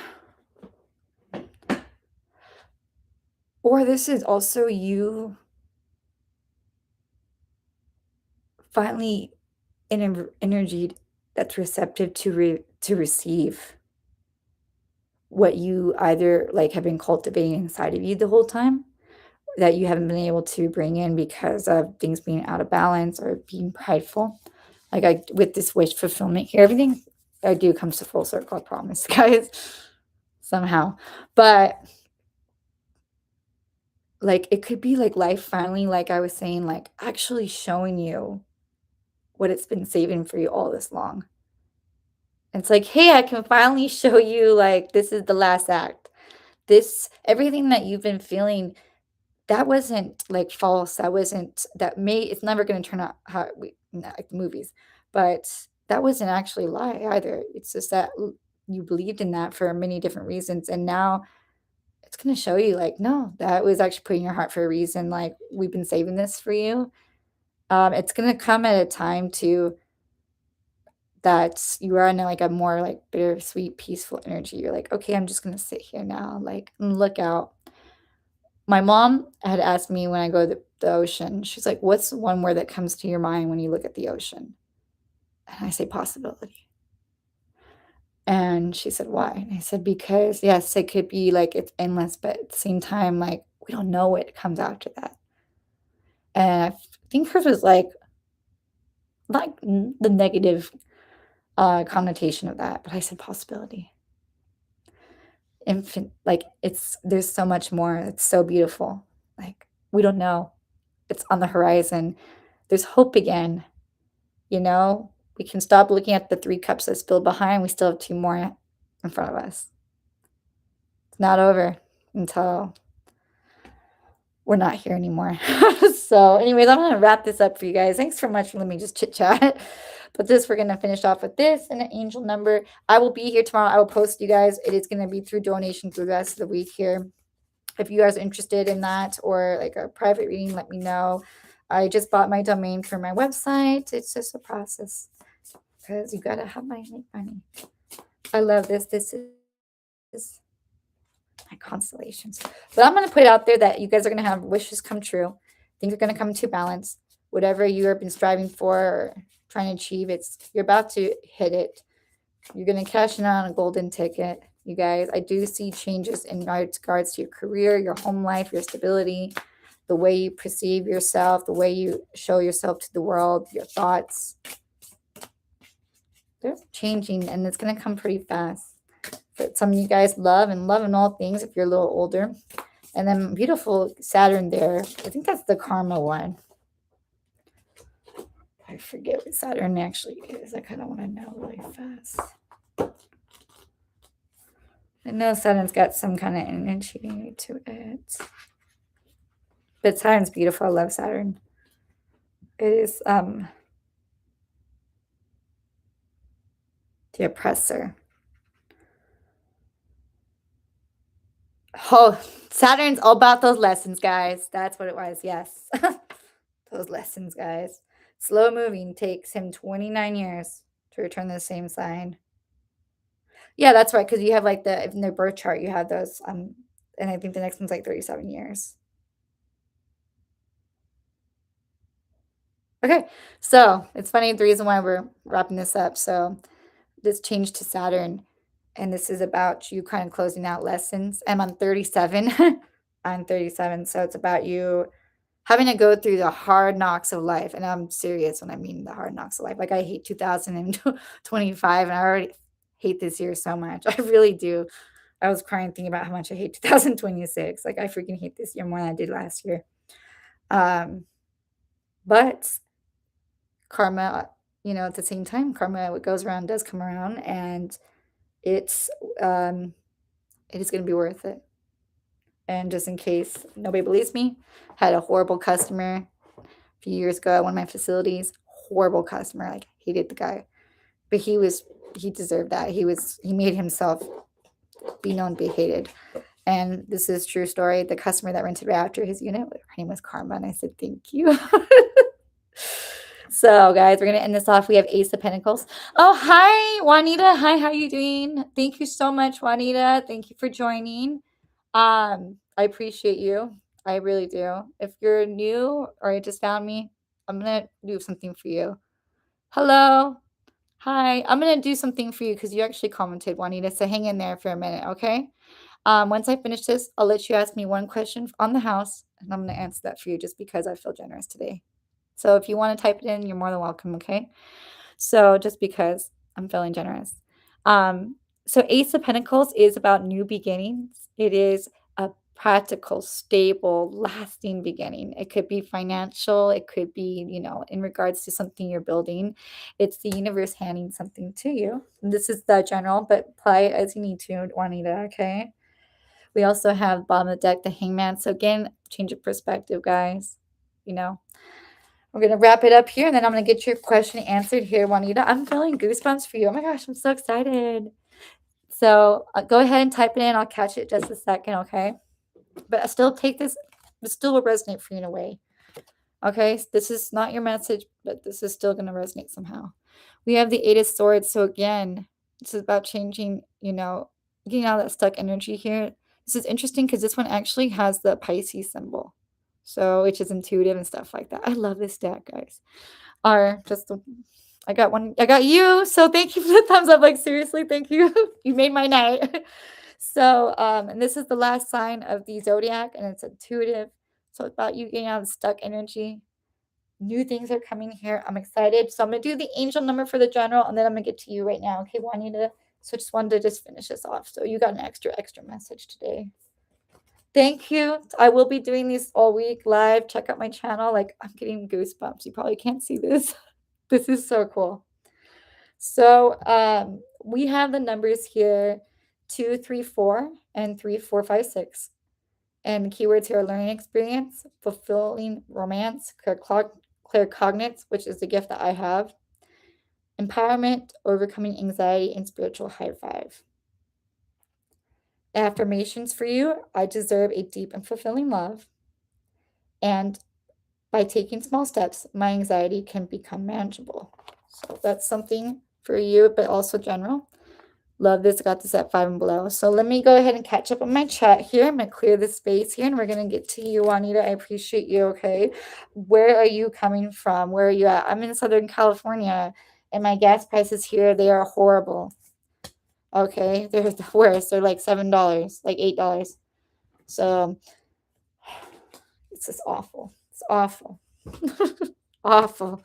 Or this is also you finally in an energy that's receptive to receive what you either, like, have been cultivating inside of you the whole time that you haven't been able to bring in because of things being out of balance or being prideful. Like, I with this wish fulfillment here, everything I do comes to full circle, I promise, guys, somehow. But, like, it could be, like, life finally, like I was saying, like, actually showing you what it's been saving for you all this long. It's like, "Hey, I can finally show you, like, this is the last act. This everything that you've been feeling, that wasn't, like, false, that wasn't that may it's never gonna turn out how we like movies, but that wasn't actually a lie either. It's just that you believed in that for many different reasons, and now it's going to show you like, no, that was actually put in your heart for a reason. Like, we've been saving this for you. It's going to come at a time too that you are in like a more like bittersweet, peaceful energy. You're like, okay, I'm just going to sit here now, like, and look out. My mom had asked me when I go to the ocean, she's like, what's the one word that comes to your mind when you look at the ocean? And I say possibility. And she said, why? And I said, because yes, it could be like it's endless, but at the same time, like, we don't know what comes after that. And I think hers was like the negative connotation of that. But I said possibility. Like, there's so much more. It's so beautiful. Like, we don't know. It's on the horizon. There's hope again. You know, we can stop looking at the 3 cups that spilled behind. We still have 2 more in front of us. It's not over until we're not here anymore. So anyways, I'm gonna wrap this up for you guys. Thanks so much for letting me just chit chat. But we're gonna finish off with this and an angel number. I will be here tomorrow. I will post you guys. It is gonna be through donation through the rest of the week here. If you guys are interested in that or like a private reading, let me know. I just bought my domain for my website. It's just a process because you gotta have money. I love this. This is my constellations. But I'm going to put it out there that you guys are going to have wishes come true. Things are going to come into balance. Whatever you have been striving for or trying to achieve, you're about to hit it. You're going to cash in on a golden ticket. You guys, I do see changes in regards to your career, your home life, your stability, the way you perceive yourself, the way you show yourself to the world, your thoughts. They're changing, and it's going to come pretty fast. But some of you guys love in all things if you're a little older. And then beautiful Saturn there. I think that's the karma one. I forget what Saturn actually is. I kind of want to know really fast. I know Saturn's got some kind of energy to it. But Saturn's beautiful. I love Saturn. It is the oppressor. Oh, Saturn's all about those lessons, guys. That's what it was. Yes. Those lessons, guys. Slow moving, takes him 29 years to return to the same sign. Yeah, that's right. Because you have like in their birth chart, you have those. And I think the next one's like 37 years. Okay. So it's funny. The reason why we're wrapping this up. So this change to Saturn. And this is about you kind of closing out lessons. I'm on 37. I'm 37. So it's about you having to go through the hard knocks of life. And I'm serious when I mean the hard knocks of life. Like, I hate 2025, and I already hate this year so much. I really do. I was crying thinking about how much I hate 2026. Like, I freaking hate this year more than I did last year. But karma, at the same time, karma, what goes around does come around, and it is going to be worth it. And just in case nobody believes me, had a horrible customer a few years ago at one of my facilities. Horrible customer, like, hated the guy, but he deserved that. He made himself be known, be hated. And this is a true story. The customer that rented right after his unit, her name was Karma, and I said thank you. So, guys, we're going to end this off. We have Ace of Pentacles. Oh, hi, Juanita. Hi, how are you doing? Thank you so much, Juanita. Thank you for joining. I appreciate you. I really do. If you're new or you just found me, I'm going to do something for you. Hello. Hi. I'm going to do something for you because you actually commented, Juanita. So hang in there for a minute, okay? Once I finish this, I'll let you ask me one question on the house, and I'm going to answer that for you just because I feel generous today. So if you want to type it in, you're more than welcome, okay? So just because I'm feeling generous. So Ace of Pentacles is about new beginnings. It is a practical, stable, lasting beginning. It could be financial. It could be, in regards to something you're building. It's the universe handing something to you. And this is the general, but apply it as you need to, Juanita, okay? We also have bottom of the deck, the Hangman. So again, change of perspective, guys. We're going to wrap it up here, and then I'm going to get your question answered here, Juanita. I'm feeling goosebumps for you. Oh, my gosh, I'm so excited. So go ahead and type it in. I'll catch it just a second, okay? but I still take this, it still will resonate for you in a way. Okay, this is not your message, but this is still going to resonate somehow. We have the Eight of Swords. So again, this is about changing, getting out of that stuck energy here. This is interesting because this one actually has the Pisces symbol. So, which is intuitive and stuff like that. I love this deck, guys. I got one. I got you. So thank you for the thumbs up. Like, seriously, thank you. You made my night. So, and this is the last sign of the zodiac, and it's intuitive. So it's about you getting out of stuck energy. New things are coming here. I'm excited. So I'm going to do the angel number for the general, and then I'm going to get to you right now. Okay, Juanita? So just wanted to just finish this off. So you got an extra message today. Thank you. I will be doing these all week live. Check out my channel. Like, I'm getting goosebumps. You probably can't see this. This is so cool. So we have the numbers here, 2, 3, 4, and 3, 4, 5, 6. And keywords here are learning experience, fulfilling romance, claircognizance, which is the gift that I have, empowerment, overcoming anxiety, and spiritual high five. Affirmations for you: I deserve a deep and fulfilling love. And by taking small steps, my anxiety can become manageable. So that's something for you, but also general. Love this. Got this at 5 and below. So let me go ahead and catch up on my chat here. I'm going to clear the space here, and we're going to get to you, Juanita. I appreciate you, okay? Where are you coming from? Where are you at? I'm in Southern California, and my gas prices here, they are horrible. Okay? They're the worst. They're like $7, like $8. So it's just awful. It's awful. Awful.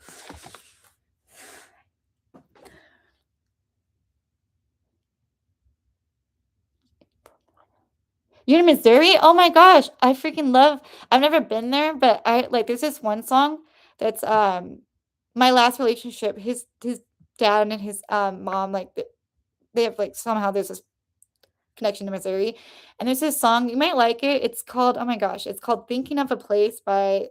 You're in Missouri? Oh my gosh. I freaking love, I've never been there, but there's this one song that's my last relationship, his dad and his mom, like they have like somehow there's this connection to Missouri. And there's this song, you might like it. It's called, oh my gosh, it's called Thinking of a Place by,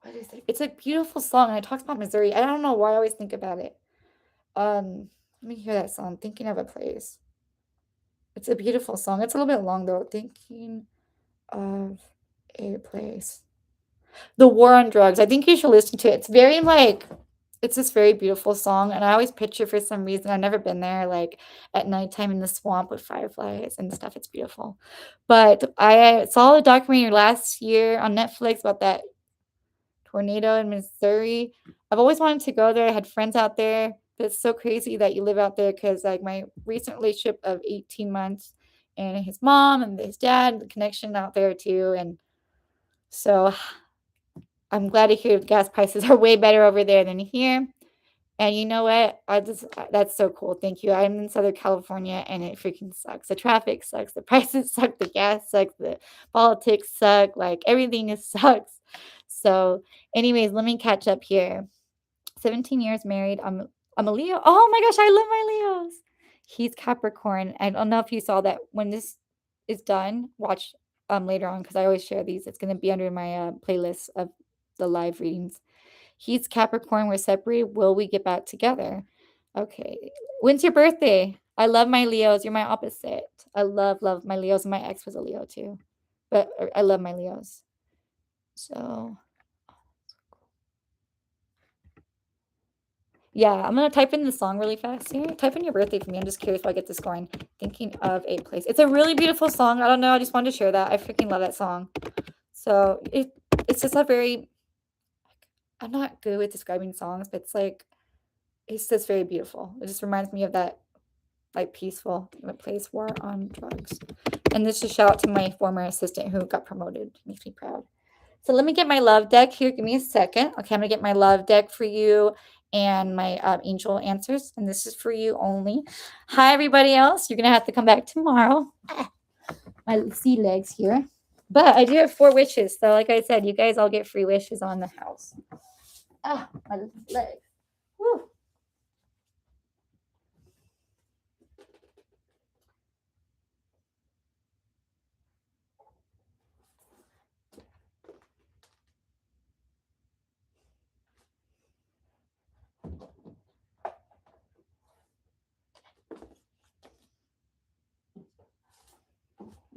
what is it? It's a beautiful song, and it talks about Missouri. I don't know why I always think about it. Let me hear that song, Thinking of a Place. It's a beautiful song. It's a little bit long though. Thinking of a Place. The War on Drugs. I think you should listen to it. It's very it's this very beautiful song, and I always picture, for some reason, I've never been there, like at nighttime in the swamp with fireflies and stuff. It's beautiful. But I saw a documentary last year on Netflix about that tornado in Missouri. I've always wanted to go there. I had friends out there. But it's so crazy that you live out there, because like my recent relationship of 18 months and his mom and his dad, the connection out there too. And so I'm glad to hear gas prices are way better over there than here. And you know what? That's so cool. Thank you. I'm in Southern California, and it freaking sucks. The traffic sucks. The prices suck. The gas sucks. The politics suck. Like, everything is sucks. So anyways, let me catch up here. 17 years married. I'm a Leo. Oh my gosh, I love my Leos. He's Capricorn. I don't know if you saw that. When this is done, watch later on, because I always share these. It's going to be under my playlist of the live readings. He's Capricorn. We're separated. Will we get back together? Okay. When's your birthday? I love my Leos. You're my opposite. I love my Leos. My ex was a Leo too. But I love my Leos. So yeah, I'm gonna type in the song really fast here. Type in your birthday for me. I'm just curious if I get this going. Thinking of a Place. It's a really beautiful song. I don't know. I just wanted to share that. I freaking love that song. So it's just a very, I'm not good with describing songs, but it's just very beautiful. It just reminds me of that like peaceful place, War on Drugs. And this is a shout out to my former assistant who got promoted. Makes me proud. So let me get my love deck here. Give me a second. Okay, I'm going to get my love deck for you and my angel answers. And this is for you only. Hi, everybody else. You're going to have to come back tomorrow. My sea legs here. But I do have 4 wishes. So like I said, you guys all get free wishes on the house. Ah, my legs. Woo.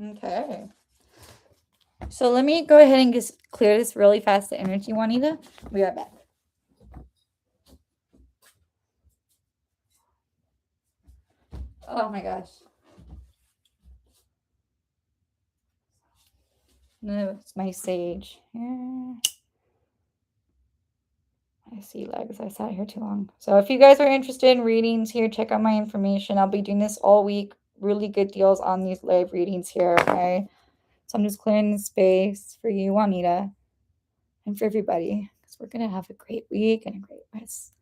Okay. So let me go ahead and just clear this really fast, the energy, Juanita. We'll be right back. Oh my gosh. No, it's my sage. Yeah. I see legs. I sat here too long. So if you guys are interested in readings here, check out my information. I'll be doing this all week. Really good deals on these live readings here, okay? So I'm just clearing the space for you, Juanita, and for everybody, because we're going to have a great week and a great rest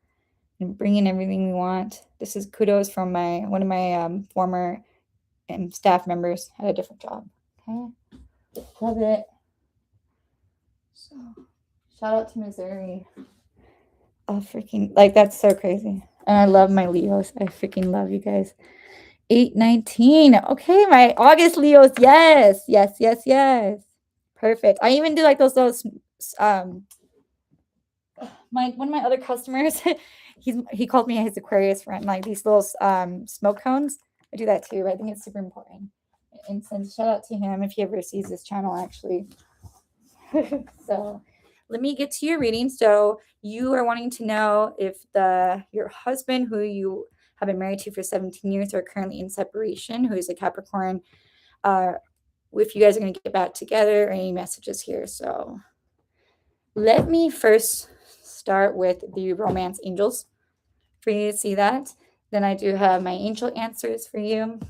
and bring in everything we want. This is kudos from one of my former staff members at a different job. Okay, love it. So shout out to Missouri. Oh, freaking, like, that's so crazy. And I love my Leos. I freaking love you guys. 8/19. Okay, my August Leos. Yes, yes, yes, yes. Perfect. I even do like those one of my other customers, he called me his Aquarius friend, like these little smoke cones. I do that too. I think it's super important. Incense. Shout out to him if he ever sees this channel, actually. So let me get to your reading. So you are wanting to know if your husband, who you have been married to for 17 years, are currently in separation, who is a Capricorn, if you guys are going to get back together, or any messages here. So let me first start with the romance angels for you to see that. Then I do have my angel answers for you,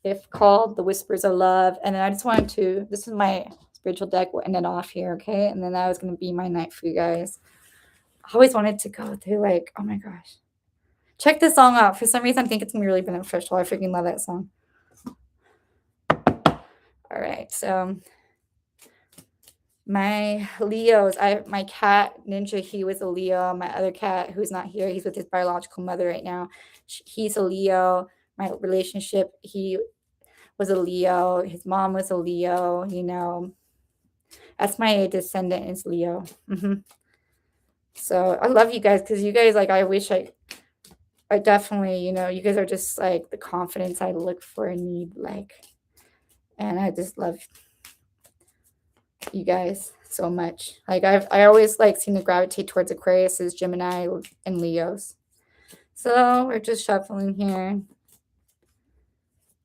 if called the whispers of love. And then I just wanted to, this is my spiritual deck, we'll end it off here, okay? And then that was going to be my night for you guys. I always wanted to go through, like, oh my gosh, check this song out. For some reason I think it's going to be really beneficial. I freaking love that song. All right, so my Leos, my cat Ninja, he was a Leo. My other cat, who's not here, he's with his biological mother right now, he's a Leo. My relationship, he was a Leo. His mom was a Leo. That's my descendant, is Leo. So I love you guys, because you guys, like, I wish I definitely, you guys are just like the confidence I look for and need, like, and I just love you guys so much. Like, I always like seem to gravitate towards Aquarius, Gemini, and Leos. So we're just shuffling here.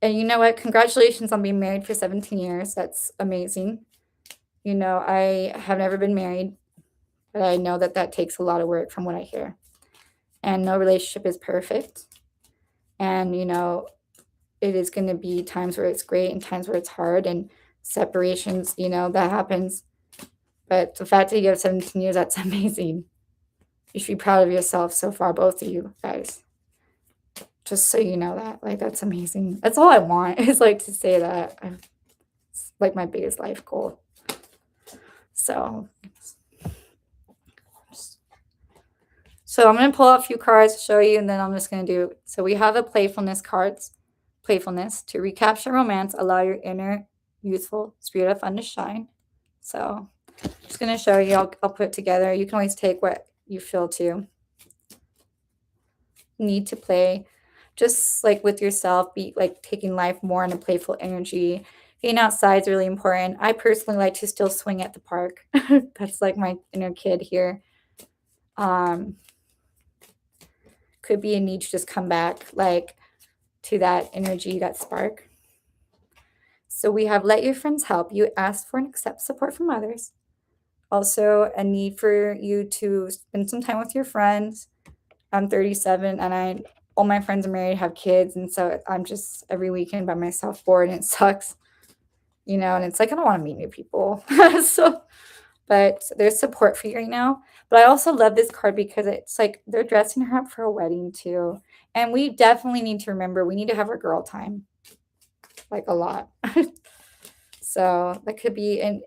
And you know what? Congratulations on being married for 17 years. That's amazing. I have never been married, but I know that takes a lot of work from what I hear. And no relationship is perfect. And, it is going to be times where it's great and times where it's hard, and separations, that happens. But the fact that you have 17 years, that's amazing. You should be proud of yourself so far, both of you guys. Just so you know that, like, that's amazing. That's all I want, is like to say that. It's like my biggest life goal. So I'm going to pull out a few cards to show you, and then I'm just going to do. So we have the playfulness cards. Playfulness. To recapture romance, allow your inner youthful spirit of fun to shine. So I'm just going to show you. I'll put it together. You can always take what you feel to need to play. Just like with yourself, be like taking life more in a playful energy. Being outside is really important. I personally like to still swing at the park. That's like my inner kid here. Could be a need to just come back, like, to that energy, that spark. So we have let your friends help you, ask for and accept support from others. Also, a need for you to spend some time with your friends. I'm 37, and all my friends are married, have kids, and so I'm just every weekend by myself, bored, and it sucks. And it's like I don't want to meet new people. But there's support for you right now. But I also love this card because it's like they're dressing her up for a wedding too. And we definitely need to remember, we need to have our girl time, like, a lot. So that could be, and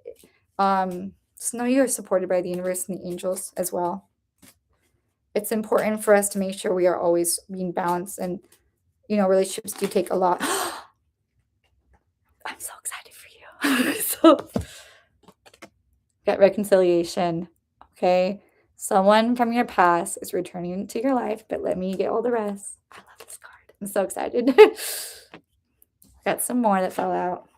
just know you are supported by the universe and the angels as well. It's important for us to make sure we are always being balanced, and relationships do take a lot. I'm so excited for you. So get reconciliation, okay? Someone from your past is returning into your life, but let me get all the rest. I love this card. I'm so excited. Got some more that fell out.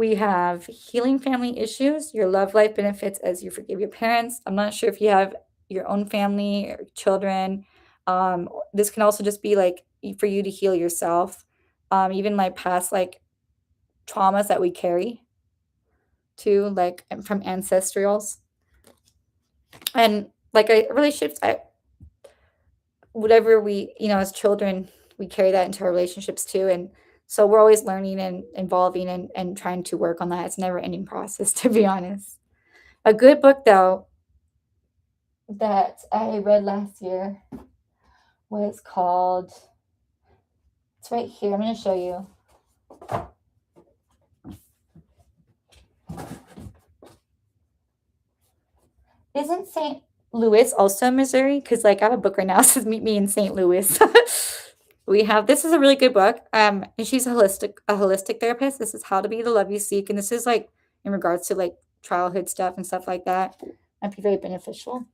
We have healing family issues, your love life benefits as you forgive your parents. I'm not sure if you have your own family or children. This can also just be like for you to heal yourself. Even like past like traumas that we carry too, like from ancestrals. And like relationships, whatever we, as children, we carry that into our relationships too. And so we're always learning and evolving and trying to work on that. It's a never ending process, to be honest. A good book, though, that I read last year was called, it's right here. I'm going to show you. Isn't St. Louis also Missouri? Because like I have a book right now that says Meet Me in St. Louis. We have this is a really good book. And she's a holistic therapist. This is How to Be the Love You Seek. And this is like in regards to like childhood stuff and stuff like that. Might be very beneficial.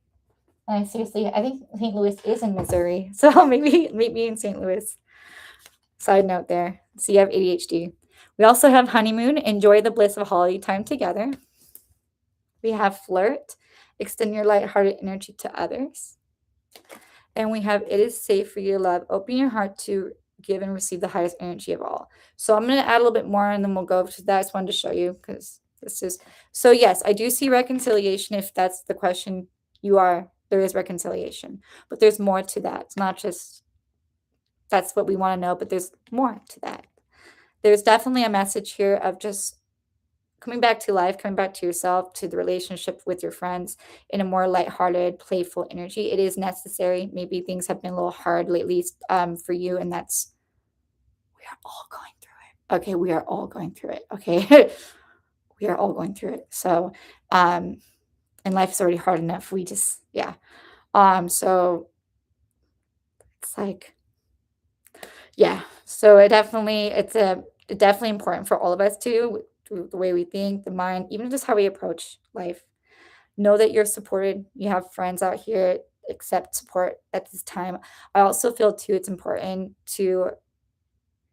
And I seriously, I think St. Louis is in Missouri. So maybe meet me in St. Louis. Side note there. So you have ADHD. We also have Honeymoon, Enjoy the Bliss of Holiday Time Together. We have Flirt, Extend Your Lighthearted Energy to Others. And we have It Is Safe for You to Love, Open Your Heart to Give and Receive the Highest Energy of All. So I'm going to add a little bit more and then we'll go to that. I just wanted to show you because this is, so yes, I do see reconciliation. If that's the question there is reconciliation, but there's more to that. It's not just, that's what we want to know, but there's more to that. There's definitely a message here of just coming back to life, coming back to yourself, to the relationship with your friends in a more lighthearted, playful energy. It is necessary. Maybe things have been a little hard lately for you, and that's, we are all going through it. Okay, we are all going through it. Okay, we are all going through it. So, and life's already hard enough. We just, yeah. So it's like, yeah. So it's definitely important for all of us too, through the way we think, the mind, even just how we approach life. Know that you're supported. You have friends out here. Accept support at this time. I also feel too it's important to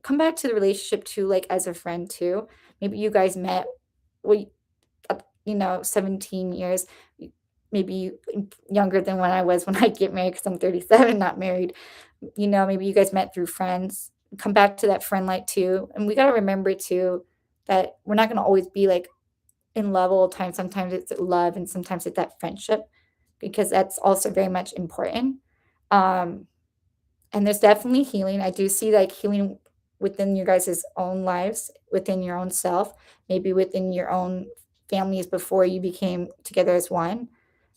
come back to the relationship too, like as a friend too. Maybe you guys met, well, 17 years, maybe younger than when I was when I get married because I'm 37, not married. Maybe you guys met through friends. Come back to that friend light too. And we got to remember too that we're not going to always be like in love all the time. Sometimes it's love and sometimes it's that friendship because that's also very much important. And there's definitely healing. I do see like healing within your guys' own lives, within your own self, maybe within your own families before you became together as one,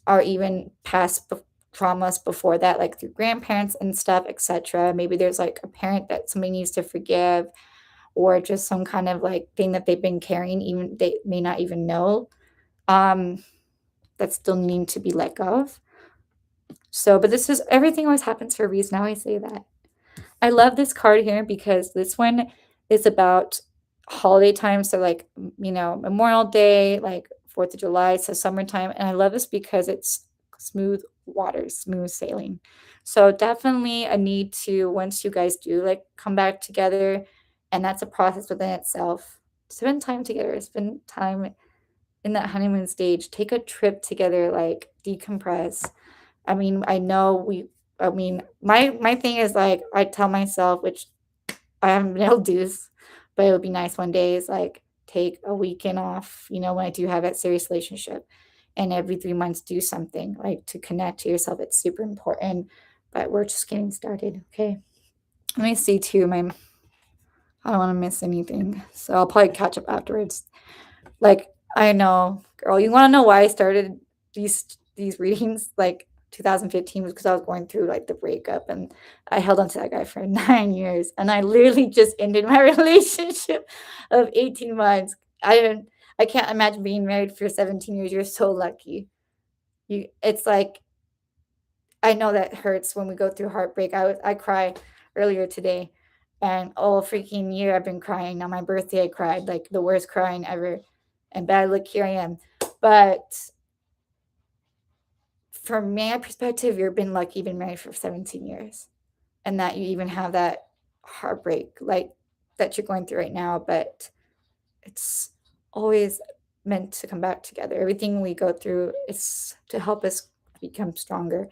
or even past traumas before that, like through grandparents and stuff, etc. Maybe there's like a parent that somebody needs to forgive, or just some kind of like thing that they've been carrying, even they may not even know, that still need to be let go of. So, but this is everything always happens for a reason. I always say that. I love this card here because this one is about holiday time. So, like, Memorial Day, like 4th of July, so summertime. And I love this because it's smooth waters, smooth sailing. So, definitely a need to, once you guys do like come back together, and that's a process within itself, spend time together, spend time in that honeymoon stage, take a trip together, like decompress. I mean, my thing is like I tell myself, which I haven't been able to do this, but it would be nice one day, is like take a weekend off, when I do have that serious relationship, and every 3 months do something like to connect to yourself. It's super important, but we're just getting started. Okay. Let me see too. I don't want to miss anything. So I'll probably catch up afterwards. Like, I know, girl, you want to know why I started these readings like 2015 was because I was going through like the breakup and I held on to that guy for 9 years and I literally just ended my relationship of 18 months. I can't imagine being married for 17 years. You're so lucky. It's like, I know that hurts when we go through heartbreak. I cried earlier today, and all freaking year I've been crying. On my birthday, I cried like the worst crying ever. And bad luck, here I am. But from my perspective, you've been lucky, been married for 17 years, and that you even have that heartbreak like that you're going through right now. But it's always meant to come back together. Everything we go through is to help us become stronger.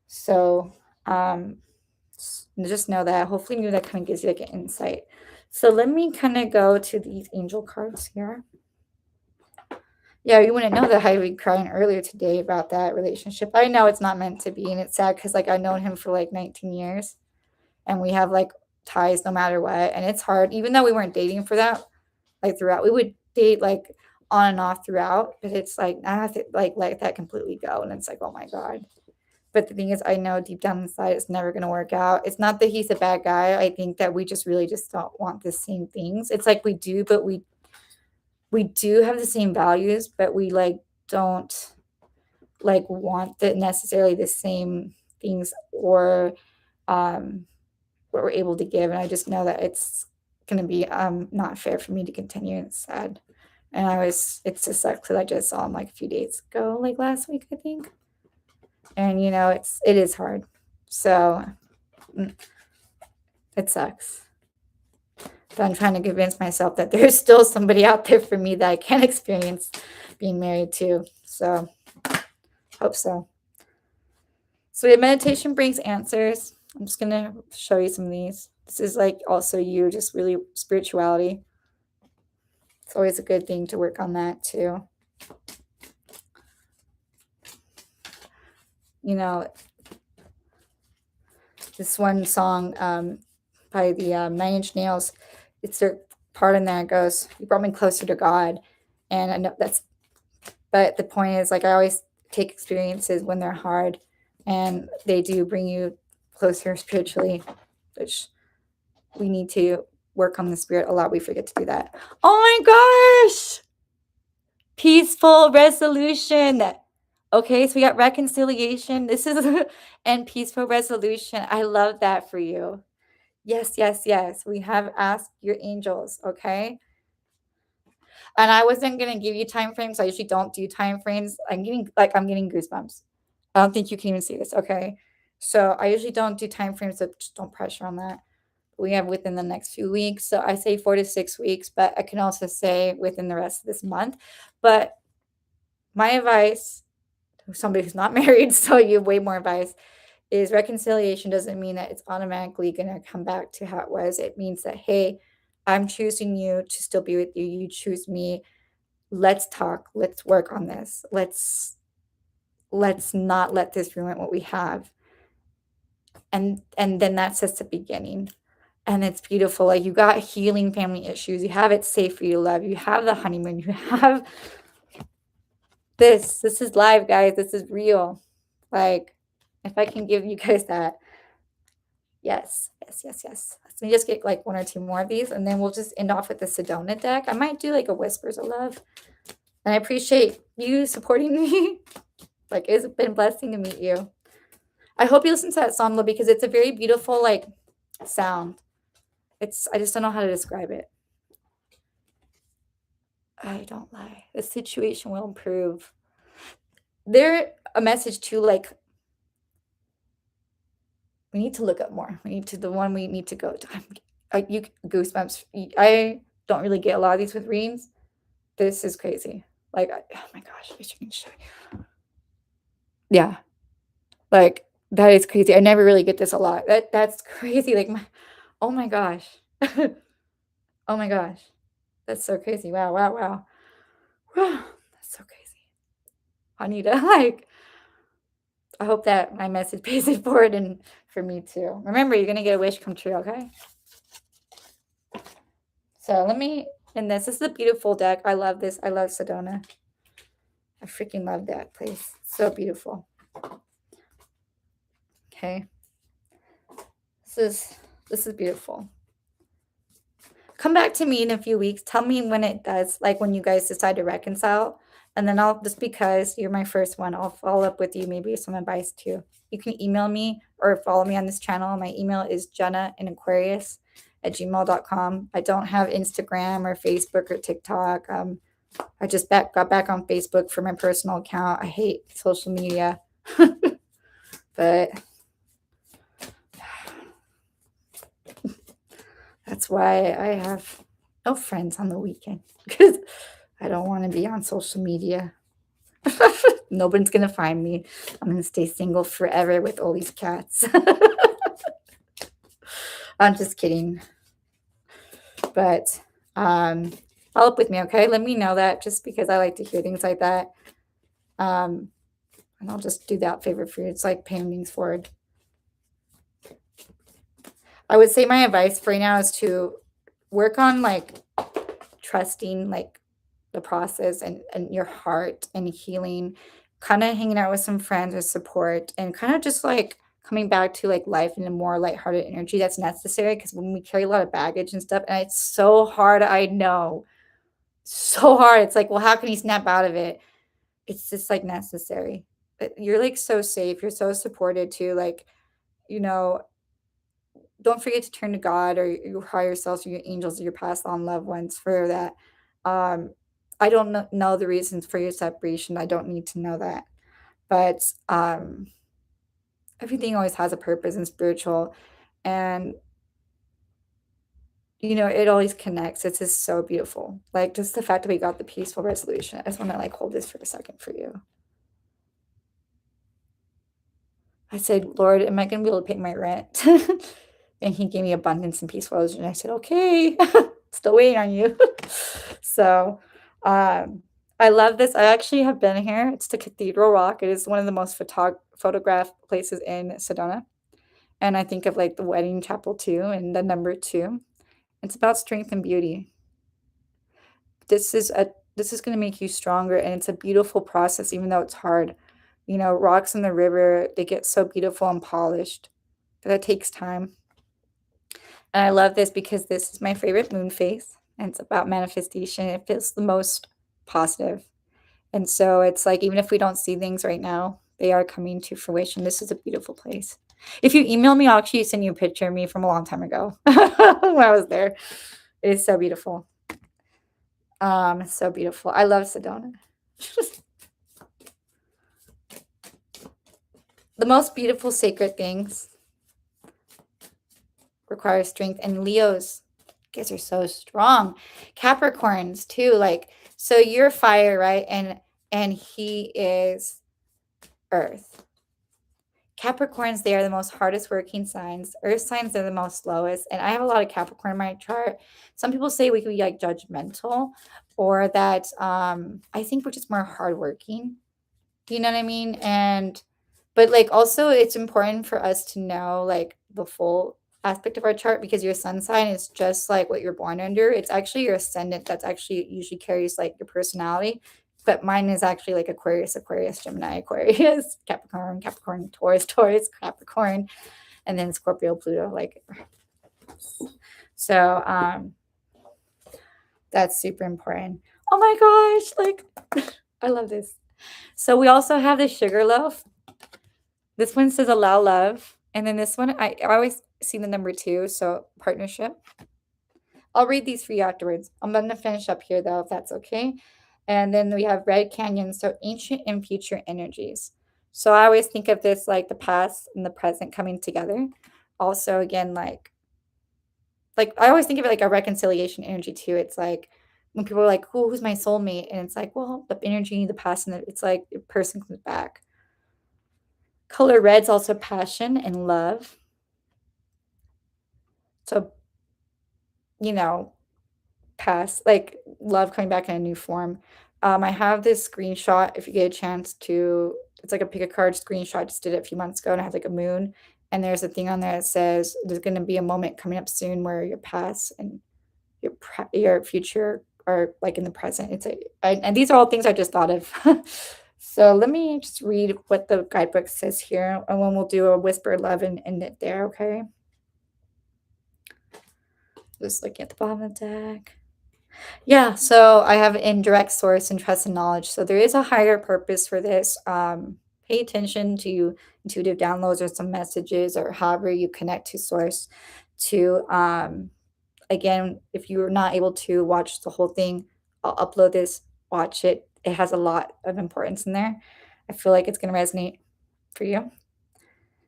So just know that. Hopefully, maybe that kind of gives you like an insight. So let me kind of go to these angel cards here. Yeah, you wouldn't know that I was crying earlier today about that relationship. I know it's not meant to be, and it's sad because like I've known him for like 19 years, and we have like ties no matter what, and it's hard. Even though we weren't dating for that, like throughout, we would date like on and off throughout, but it's like I have to like let that completely go, and it's like oh my god. But the thing is, I know deep down inside it's never gonna work out. It's not that he's a bad guy. I think that we just really just don't want the same things. It's like we do, but we do have the same values, but we like don't like want the necessarily the same things or what we're able to give. And I just know that it's gonna be not fair for me to continue. And it's sad. And it just sucks because I just saw him like a few days ago, like last week, I think. And you know, it is hard. So it sucks. But I'm trying to convince myself that there's still somebody out there for me that I can experience being married to. So hope so. So your meditation brings answers. I'm just gonna show you some of these. This is like also you, just really spirituality. It's always a good thing to work on that too. You know, this one song by the Nine Inch Nails, it's a part in there. It goes, "You brought me closer to God," and I know that's. But the point is, like, I always take experiences when they're hard, and they do bring you closer spiritually, which we need to work on the spirit a lot. We forget to do that. Oh my gosh! Peaceful resolution. Okay, so we got reconciliation. This is and peaceful resolution. I love that for you. Yes, yes, yes. We have asked your angels, okay? And I wasn't gonna give you time frames. I usually don't do time frames. I'm getting goosebumps. I don't think you can even see this, okay? So I usually don't do time frames, so just don't pressure on that. We have within the next few weeks. So I say 4 to 6 weeks, but I can also say within the rest of this month. But my advice to somebody who's not married, so you have way more advice, is reconciliation doesn't mean that it's automatically gonna come back to how it was. It means that, hey, I'm choosing you to still be with you. You choose me. Let's talk. Let's work on this. Let's not let this ruin what we have. And then that's just the beginning. And it's beautiful. Like you got healing family issues. You have it safe for you to love. You have the honeymoon. You have this. This is live, guys. This is real. Like, if I can give you guys that. Yes, yes, yes, yes. Let me just get like 1 or 2 more of these, and then we'll just end off with the Sedona deck. I might do like a Whispers of Love. And I appreciate you supporting me. Like, it's been a blessing to meet you. I hope you listen to that song, though, because it's a very beautiful, like, sound. I just don't know how to describe it. I don't lie. The situation will improve. There a message too, like, we need to look up more. We need to we need to go to. You goosebumps. I don't really get a lot of these with readings. This is crazy. Like, oh my gosh, I should show you. Yeah, like that is crazy. I never really get this a lot. That's crazy. Like, oh my gosh, oh my gosh, that's so crazy. Wow, wow, wow. That's so crazy. I need to like. I hope that my message pays it forward and for me too. Remember, you're gonna get a wish come true, okay? So let me and this is a beautiful deck. I love this. I love Sedona. I freaking love that place. So beautiful. Okay. This is beautiful. Come back to me in a few weeks. Tell me when it does, like when you guys decide to reconcile. And then I'll just because you're my first one, I'll follow up with you, maybe some advice too. You can email me or follow me on this channel. My email is jenna@aquarius@gmail.com. I don't have Instagram or Facebook or TikTok. I just got back on Facebook for my personal account. I hate social media. But that's why I have no friends on the weekend because I don't want to be on social media. Nobody's going to find me. I'm going to stay single forever with all these cats. I'm just kidding. But follow up with me, okay? Let me know that, just because I like to hear things like that. And I'll just do that favor for you. It's like paying things forward. I would say my advice for right now is to work on like trusting like the process and your heart and healing, kind of hanging out with some friends with support, and kind of just like coming back to like life in a more lighthearted energy that's necessary, because when we carry a lot of baggage and stuff, and it's so hard, I know, so hard. It's like, well, how can you snap out of it? It's just like necessary. You're like so safe. You're so supported too. Like, you know, don't forget to turn to God or your higher selves or your angels or your past on loved ones for that. I don't know the reasons for your separation. I don't need to know that. But everything always has a purpose and spiritual. And, you know, it always connects. It's just so beautiful. Like, just the fact that we got the peaceful resolution. I just want to like hold this for a second for you. I said, Lord, am I going to be able to pay my rent? And he gave me abundance and peaceful resolution. I said, okay, still waiting on you. So I love this. I actually have been here. It's the Cathedral Rock. It is one of the most photographed places in Sedona. And I think of like the wedding chapel too, and the number 2. It's about strength and beauty. This is going to make you stronger, and it's a beautiful process, even though it's hard. You know, rocks in the river, they get so beautiful and polished, but that takes time. And I love this because this is my favorite moon phase, and it's about manifestation. It feels the most positive. And so it's like, even if we don't see things right now, they are coming to fruition. This is a beautiful place. If you email me, I'll actually send you a picture of me from a long time ago when I was there. It is so beautiful. So beautiful. I love Sedona. The most beautiful sacred things require strength, and Leos, you guys are so strong. Capricorns too, like, so you're fire, right? And he is earth. Capricorns, they are the most hardest working signs. Earth signs are the most slowest. And I have a lot of Capricorn in my chart. Some people say we could be like judgmental, or that I think we're just more hardworking. Do you know what I mean? But like also it's important for us to know like the full aspect of our chart, because your sun sign is just like what you're born under. It's actually your ascendant that's actually usually carries like your personality. But mine is actually like Aquarius, Gemini, Aquarius, Capricorn, Taurus, Capricorn, and then Scorpio, Pluto. Like, so that's super important. Oh my gosh, like I love this. So we also have the sugar loaf. This one says allow love. And then this one, I always see the number 2, so partnership. I'll read these for you afterwards. I'm going to finish up here, though, if that's okay. And then we have Red Canyon, so ancient and future energies. So I always think of this like the past and the present coming together. Also, again, like I always think of it like a reconciliation energy, too. It's like when people are like, oh, who's my soulmate? And it's like, well, the energy, the past, and it's like a person comes back. Color red's also passion and love. So, you know, past, like love coming back in a new form. I have this screenshot if you get a chance to. It's like a pick a card screenshot. Just did it a few months ago, and I have like a moon, and there's a thing on there that says there's going to be a moment coming up soon where your past and your future are like in the present. And these are all things I just thought of. So let me just read what the guidebook says here, and then we'll do a whisper love and end it there, okay? Just looking at the bottom of the deck. Yeah, so I have indirect source and trust and knowledge. So there is a higher purpose for this. Pay attention to intuitive downloads or some messages, or however you connect to source. To again, if you're not able to watch the whole thing, I'll upload this, watch it. It has a lot of importance in there. I feel like it's going to resonate for you.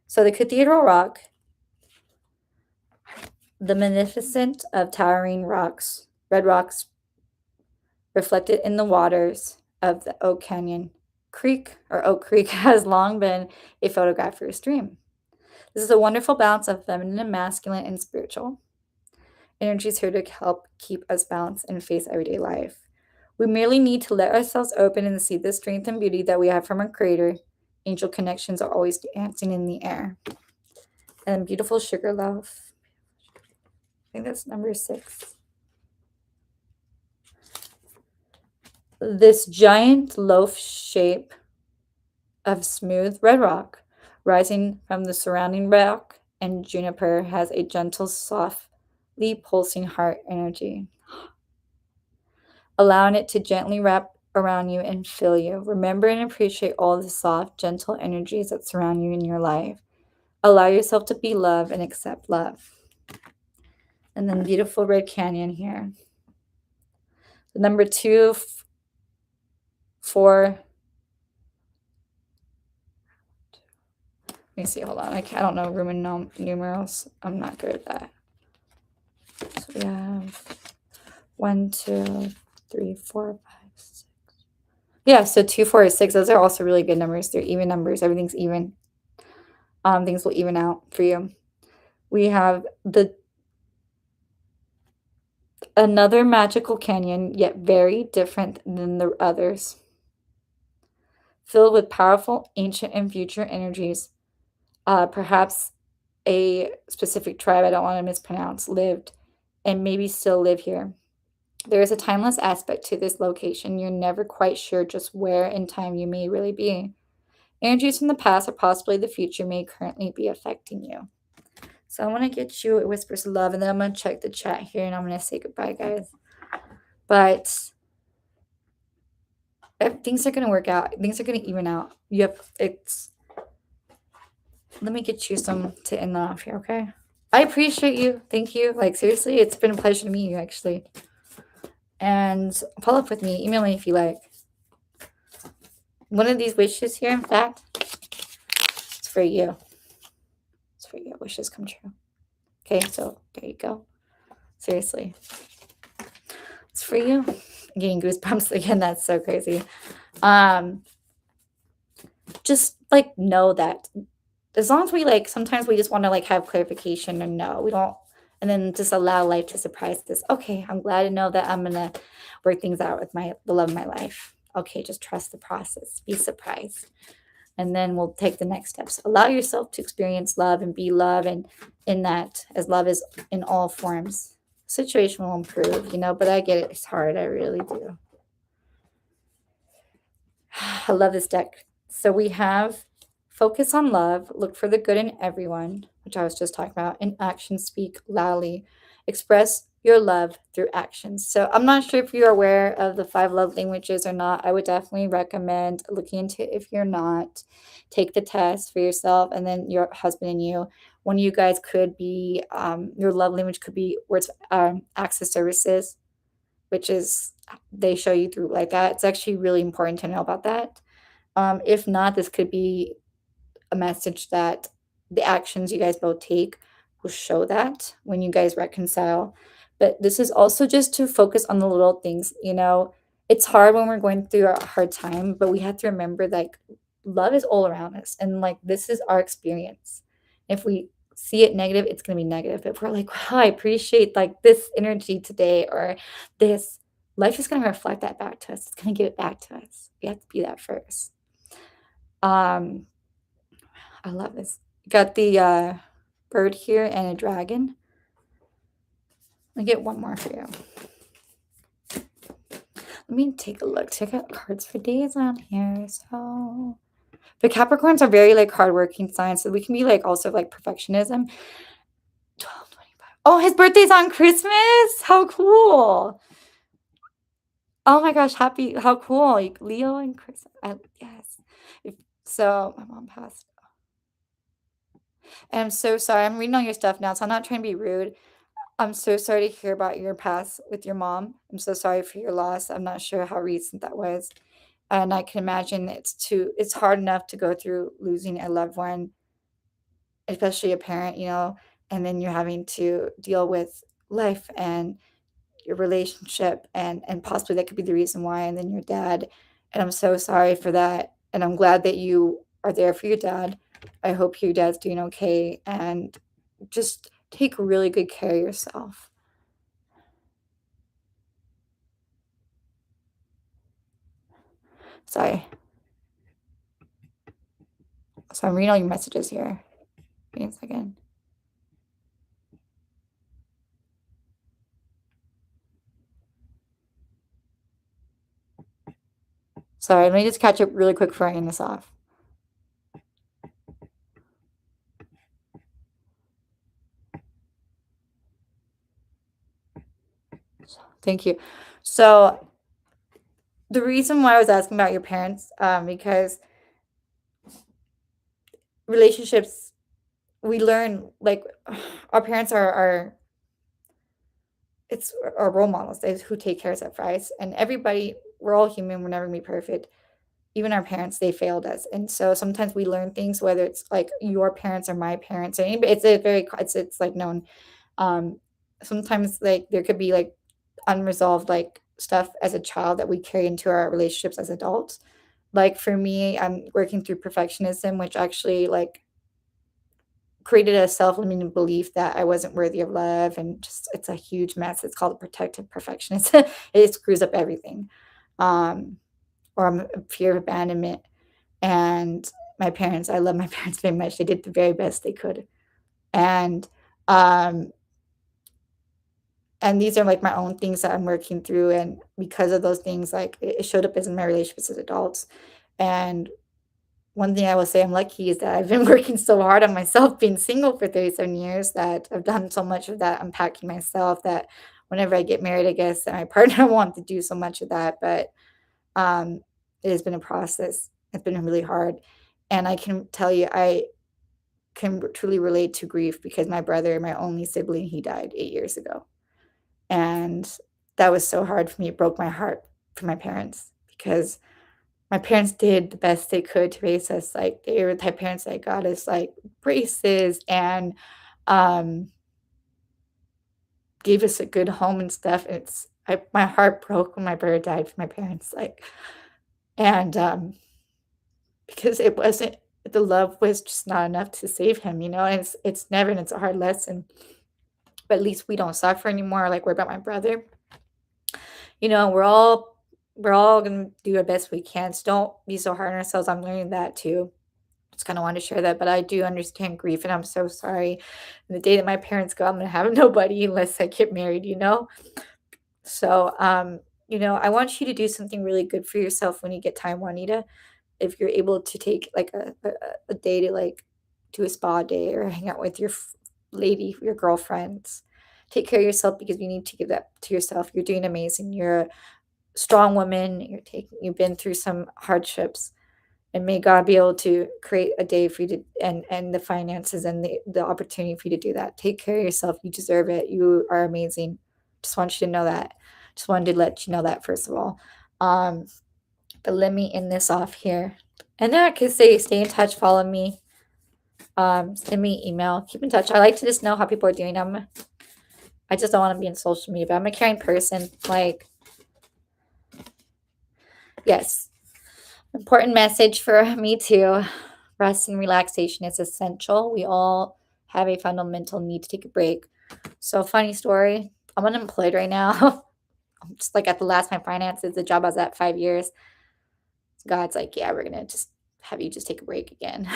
So the Cathedral Rock, the magnificent of towering rocks, red rocks reflected in the waters of the Oak Canyon Creek, or Oak Creek, has long been a photographer's dream. This is a wonderful balance of feminine and masculine and spiritual energies here to help keep us balanced and face everyday life. We merely need to let ourselves open and see the strength and beauty that we have from our Creator. Angel connections are always dancing in the air. And beautiful sugar loaf. I think that's number 6. This giant loaf shape of smooth red rock rising from the surrounding rock and juniper has a gentle, softly pulsing heart energy, allowing it to gently wrap around you and fill you. Remember and appreciate all the soft, gentle energies that surround you in your life. Allow yourself to be love and accept love. And then beautiful red canyon here. Number 2, 4. Let me see, hold on. I don't know Roman numerals. I'm not good at that. So we have 1, 2, 3, 4, 5, 6. Yeah, so 2, 4, 6. Those are also really good numbers. They're even numbers. Everything's even. Things will even out for you. We have another magical canyon, yet very different than the others, filled with powerful ancient and future energies. Perhaps a specific tribe, I don't want to mispronounce, lived and maybe still live here. There is a timeless aspect to this location. You're never quite sure just where in time you may really be. Energies from the past or possibly the future may currently be affecting you. So I want to get you, it whispers love, and then I'm going to check the chat here, and I'm going to say goodbye, guys. But things are going to work out. Things are going to even out. Yep, let me get you some to end off here, okay? I appreciate you. Thank you. Like, seriously, it's been a pleasure to meet you, actually. And follow up with me. Email me if you like. One of these wishes here, in fact, it's for you. It's for you. Wishes come true. Okay, so there you go. Seriously. It's for you. I'm getting goosebumps again. That's so crazy. Just, like, know that as long as we, like, sometimes we just want to, like, have clarification or no, we don't, and then just allow life to surprise us. Okay, I'm glad to know that I'm going to work things out with the love of my life. Okay, just trust the process. Be surprised. And then we'll take the next steps. Allow yourself to experience love and be love, and in that, as love is in all forms, situation will improve, but I get it. It's hard. I really do. I love this deck. So we have focus on love, look for the good in everyone, which I was just talking about, and actions speak loudly. Express your love through actions. So I'm not sure if you're aware of the 5 love languages or not. I would definitely recommend looking into it. If you're not, take the test for yourself, and then your husband and you. One of you guys could be, your love language could be words, access services, which is they show you through like that. It's actually really important to know about that. If not, this could be a message that the actions you guys both take will show that when you guys reconcile. But this is also just to focus on the little things. It's hard when we're going through a hard time, but we have to remember, like, love is all around us, and, like, this is our experience. If we see it negative, it's going to be negative. If we're like, wow, I appreciate, like, this energy today, or this, life is going to reflect that back to us. It's going to give it back to us. We have to be that first. I love this. Got the bird here and a dragon. Let me get one more for you. Let me take a look. Check out cards for days on here. So the Capricorns are very, like, hardworking signs. So we can be, like, also, like, perfectionism. 12/25. Oh, his birthday's on Christmas. How cool. Oh my gosh, how cool. Like, Leo and Chris. Yes. So my mom passed. And I'm so sorry. I'm reading all your stuff now, so I'm not trying to be rude. I'm so sorry to hear about your past with your mom. I'm so sorry for your loss. I'm not sure how recent that was. And I can imagine it's hard enough to go through losing a loved one, especially a parent, and then you're having to deal with life and your relationship, and possibly that could be the reason why, and then your dad. And I'm so sorry for that. And I'm glad that you are there for your dad. I hope your dad's doing okay, and just take really good care of yourself. Sorry. So I'm reading all your messages here. Give me a second. Sorry, let me just catch up really quick before I end this off. Thank you. So the reason why I was asking about your parents, because relationships, we learn, like, our parents are it's our role models. They who take care of us, right? And everybody, we're all human. We're never gonna be perfect. Even our parents, they failed us, and so sometimes we learn things, whether it's like your parents or my parents, or anybody. It's a very, it's like known. Um, Sometimes like there could be like unresolved like stuff as a child that we carry into our relationships as adults. Like for me, I'm working through perfectionism, which actually like created a self-limiting belief that I wasn't worthy of love, and just it's a huge mess. It's called protective perfectionism. It screws up everything. Um, or I'm a fear of abandonment. And my parents, I love my parents very much. They did the very best they could. And um and these are like my own things that I'm working through, and because of those things, like it showed up as in my relationships as adults. And one thing I will say I'm lucky is that I've been working so hard on myself being single for 37 years, that I've done so much of that unpacking myself, that whenever I get married, I guess, and my partner wants to do so much of that. But it has been a process. It's been really hard. And I can tell you, I can truly relate to grief, because my brother, my only sibling, he died 8 years ago. And that was so hard for me. It broke my heart for my parents, because my parents did the best they could to raise us. Like, they were the type of parents that got us like braces, and um, gave us a good home and stuff. My heart broke when my brother died for my parents. Like, and because it wasn't, the love was just not enough to save him, and it's never, and it's a hard lesson. But at least we don't suffer anymore like we're about my brother. We're all gonna do our best we can. So don't be so hard on ourselves. I'm learning that too. Just kind of wanted to share that, but I do understand grief, and I'm so sorry. And the day that my parents go, I'm gonna have nobody unless I get married. So, I want you to do something really good for yourself when you get time, Juanita. If you're able to take like a day to like do a spa day, or hang out with your lady, your girlfriends, take care of yourself, because you need to give that to yourself. You're doing amazing. You're a strong woman. You've been through some hardships, and may God be able to create a day for you to, and the finances and the opportunity for you to do that. Take care of yourself. You deserve it. You are amazing. Just want you to know that. Just wanted to let you know that, first of all. But let me end this off here. And then I could say, stay in touch, follow me, send me email, keep in touch. I like to just know how people are doing. I just don't want to be in social media, but I'm a caring person. Like, yes, important message for me too. Rest and relaxation is essential. We all have a fundamental need to take a break. So, funny story, I'm unemployed right now. I'm just like at the last, my finances, the job I was at 5 years. God's like, yeah, we're gonna just have you just take a break again.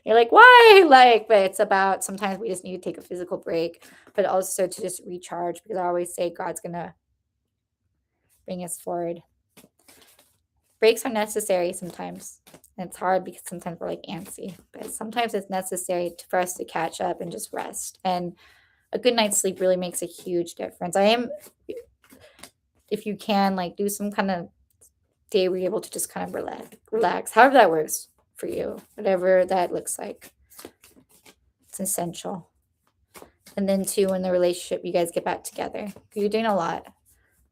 You're like, why? Like, but it's about, sometimes we just need to take a physical break, but also to just recharge, because I always say God's gonna bring us forward. Breaks are necessary sometimes. And it's hard because sometimes we're like antsy, but sometimes it's necessary for us to catch up and just rest. And a good night's sleep really makes a huge difference. If you can, like, do some kind of day where you're able to just kind of relax, however that works for you, whatever that looks like. It's essential. And then too, in the relationship, you guys get back together. You're doing a lot.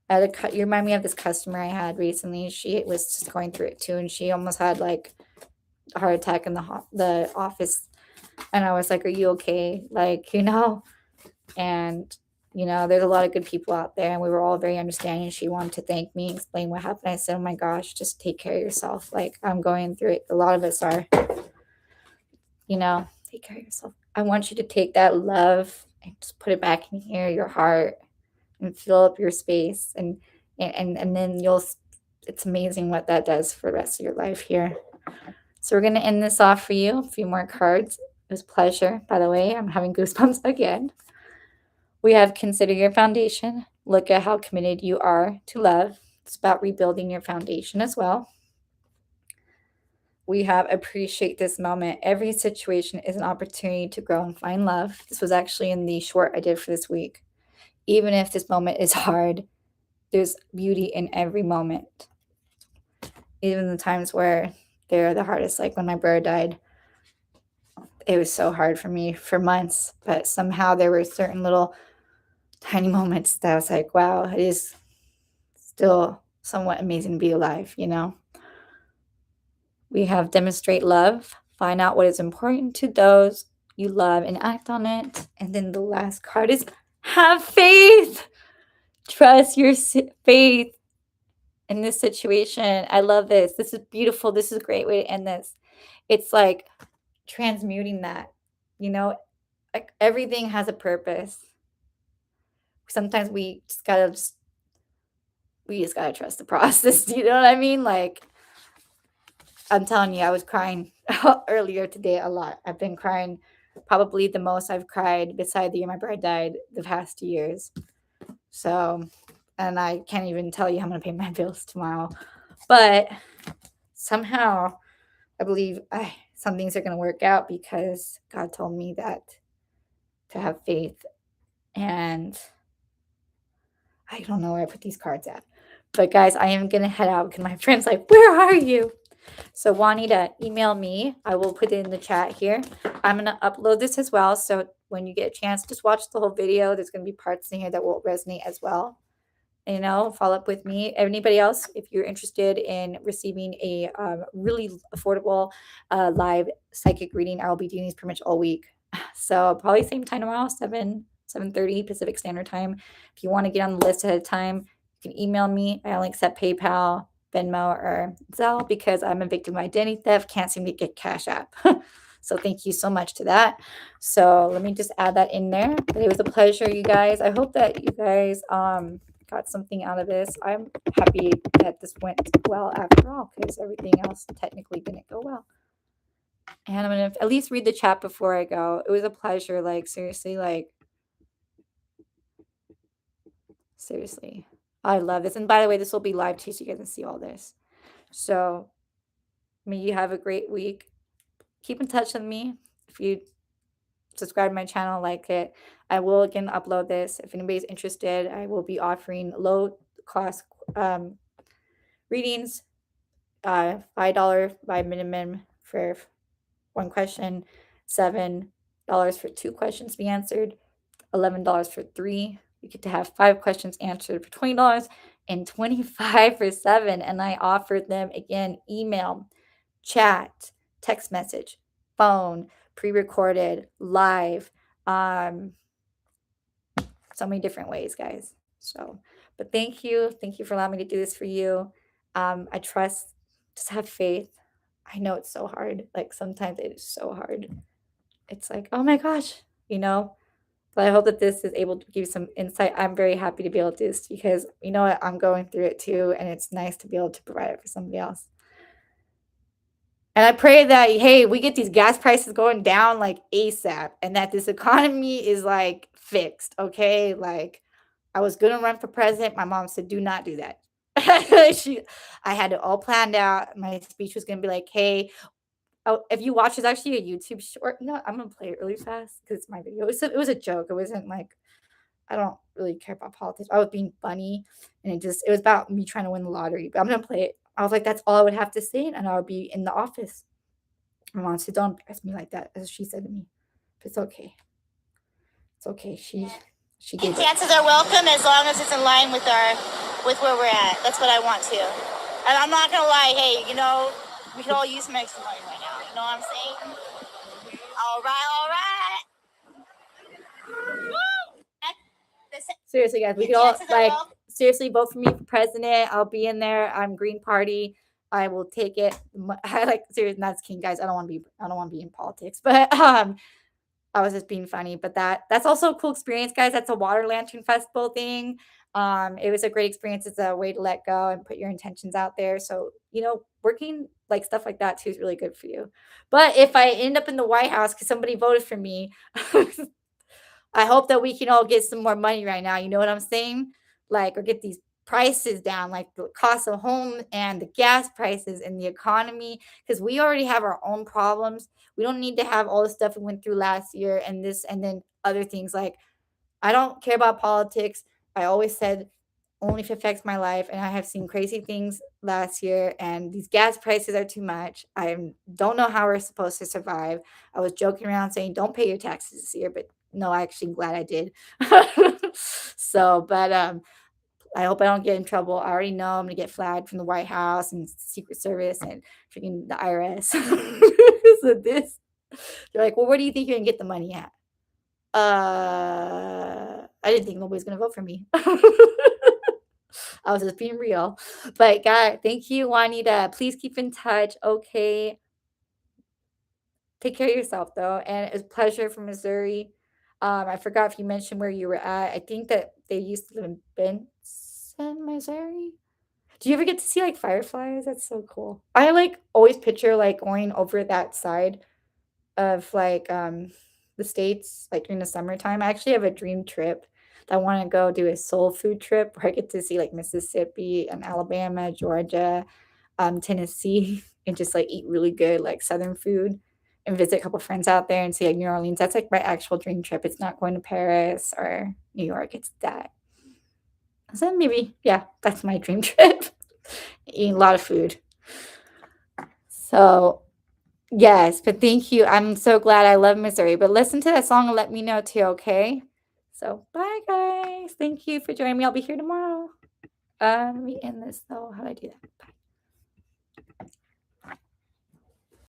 You remind me of this customer I had recently. She was just going through it too, and she almost had like a heart attack in the office. And I was like, "Are you okay?" Like, and there's a lot of good people out there, and we were all very understanding. She wanted to thank me, explain what happened. I said, oh my gosh, just take care of yourself. Like, I'm going through it. A lot of us are, take care of yourself. I want you to take that love and just put it back in here, your heart, and fill up your space. And then it's amazing what that does for the rest of your life here. So we're going to end this off for you. A few more cards. It was a pleasure. By the way, I'm having goosebumps again. We have consider your foundation. Look at how committed you are to love. It's about rebuilding your foundation as well. We have appreciate this moment. Every situation is an opportunity to grow and find love. This was actually in the short I did for this week. Even if this moment is hard, there's beauty in every moment. Even the times where they're the hardest, like when my brother died, it was so hard for me for months, but somehow there were certain little tiny moments that I was like, wow, it is still somewhat amazing to be alive, We have demonstrate love, find out what is important to those you love and act on it. And then the last card is have faith. Trust your faith in this situation. I love this. This is beautiful. This is a great way to end this. It's like transmuting that, like everything has a purpose. Sometimes we just gotta trust the process. You know what I mean? Like, I'm telling you, I was crying earlier today a lot. I've been crying probably the most I've cried beside the year my brother died the past 2 years. So, and I can't even tell you how I'm going to pay my bills tomorrow. But somehow I believe some things are going to work out because God told me that to have faith. And I don't know where I put these cards at. But guys, I am going to head out because my friend's like, where are you? So Juanita, email me. I will put it in the chat here. I'm going to upload this as well. So when you get a chance, just watch the whole video. There's going to be parts in here that will resonate as well. Follow up with me. Anybody else, if you're interested in receiving a really affordable live psychic reading, I will be doing these pretty much all week. So probably same time tomorrow, 7:30 Pacific Standard Time. If you want to get on the list ahead of time, you can email me. I only accept PayPal, Venmo, or Zelle because I'm a victim of identity theft. Can't seem to get Cash App. So thank you so much to that. So let me just add that in there. But it was a pleasure, you guys. I hope that you guys got something out of this. I'm happy that this went well after all because everything else technically didn't go well. And I'm going to at least read the chat before I go. It was a pleasure. Like, seriously, seriously. I love this. And by the way, this will be live too, so you guys can see all this. So may you have a great week. Keep in touch with me. If you subscribe to my channel, like it, I will again upload this. If anybody's interested, I will be offering low cost readings, $5 by minimum for one question, $7 for 2 questions to be answered, $11 for 3. You get to have 5 questions answered for $20 and $25 for 7. And I offered them again, email, chat, text message, phone, pre-recorded, live, so many different ways, guys. So, but thank you for allowing me to do this for you. I trust. Just have faith. I know it's so hard. Like, sometimes it is so hard. It's like, oh my gosh, but I hope that this is able to give you some insight. I'm very happy to be able to do this because I'm going through it too, and it's nice to be able to provide it for somebody else. And I pray that, hey, we get these gas prices going down like ASAP and that this economy is like fixed, okay? Like, I was going to run for president. My mom said, do not do that. I had it all planned out. My speech was going to be like, hey, if you watch, it's actually a YouTube short. I'm going to play it really fast because it's my video. It was a joke. It wasn't like, I don't really care about politics. I was being funny, and it was about me trying to win the lottery. But I'm going to play it. I was like, that's all I would have to say, and I would be in the office. My mom said, don't embarrass me like that, as she said to me. But it's okay. It's okay. She gave it. Chances are welcome as long as it's in line with where we're at. That's what I want to. And I'm not going to lie, hey, we could all use some extra money right now. You know what I'm saying? All right. Woo! Seriously, guys, we could all seriously vote for me for president. I'll be in there. I'm Green Party. I will take it. I like seriously, that's king, guys. I don't want to be in politics, but I was just being funny. But that's also a cool experience, guys. That's a water lantern festival thing. It was a great experience. It's a way to let go and put your intentions out there. So working like stuff like that too is really good for you. But if I end up in the White House because somebody voted for me, I hope that we can all get some more money right now. You know what I'm saying? Like, or get these prices down, like the cost of home and the gas prices and the economy, because we already have our own problems. We don't need to have all the stuff we went through last year and this and then other things. Like, I don't care about politics. I always said only if it affects my life. And I have seen crazy things last year, and these gas prices are too much. I don't know how we're supposed to survive. I was joking around saying, don't pay your taxes this year, but no, I actually glad I did. But I hope I don't get in trouble. I already know I'm gonna get flagged from the White House and Secret Service and freaking the IRS. So they're like, well, where do you think you're gonna get the money at? I didn't think nobody's gonna vote for me. I was just being real. But God, thank you, Juanita. Please keep in touch. Okay. Take care of yourself though. And it's a pleasure from Missouri. I forgot if you mentioned where you were at. I think that they used to live in Benson, Missouri. Do you ever get to see like fireflies? That's so cool. I like always picture like going over that side of like the states like during the summertime. I actually have a dream trip that I want to go do a soul food trip where I get to see like Mississippi and Alabama, Georgia, Tennessee, and just like eat really good like Southern food and visit a couple friends out there and see like New Orleans. That's like my actual dream trip. It's not going to Paris or New York. It's that. So maybe, yeah, that's my dream trip. Eating a lot of food. So yes, but thank you. I'm so glad. I love Missouri. But listen to that song and let me know too, okay? So bye guys. Thank you for joining me. I'll be here tomorrow. Let me end this though. How do I do that? Bye.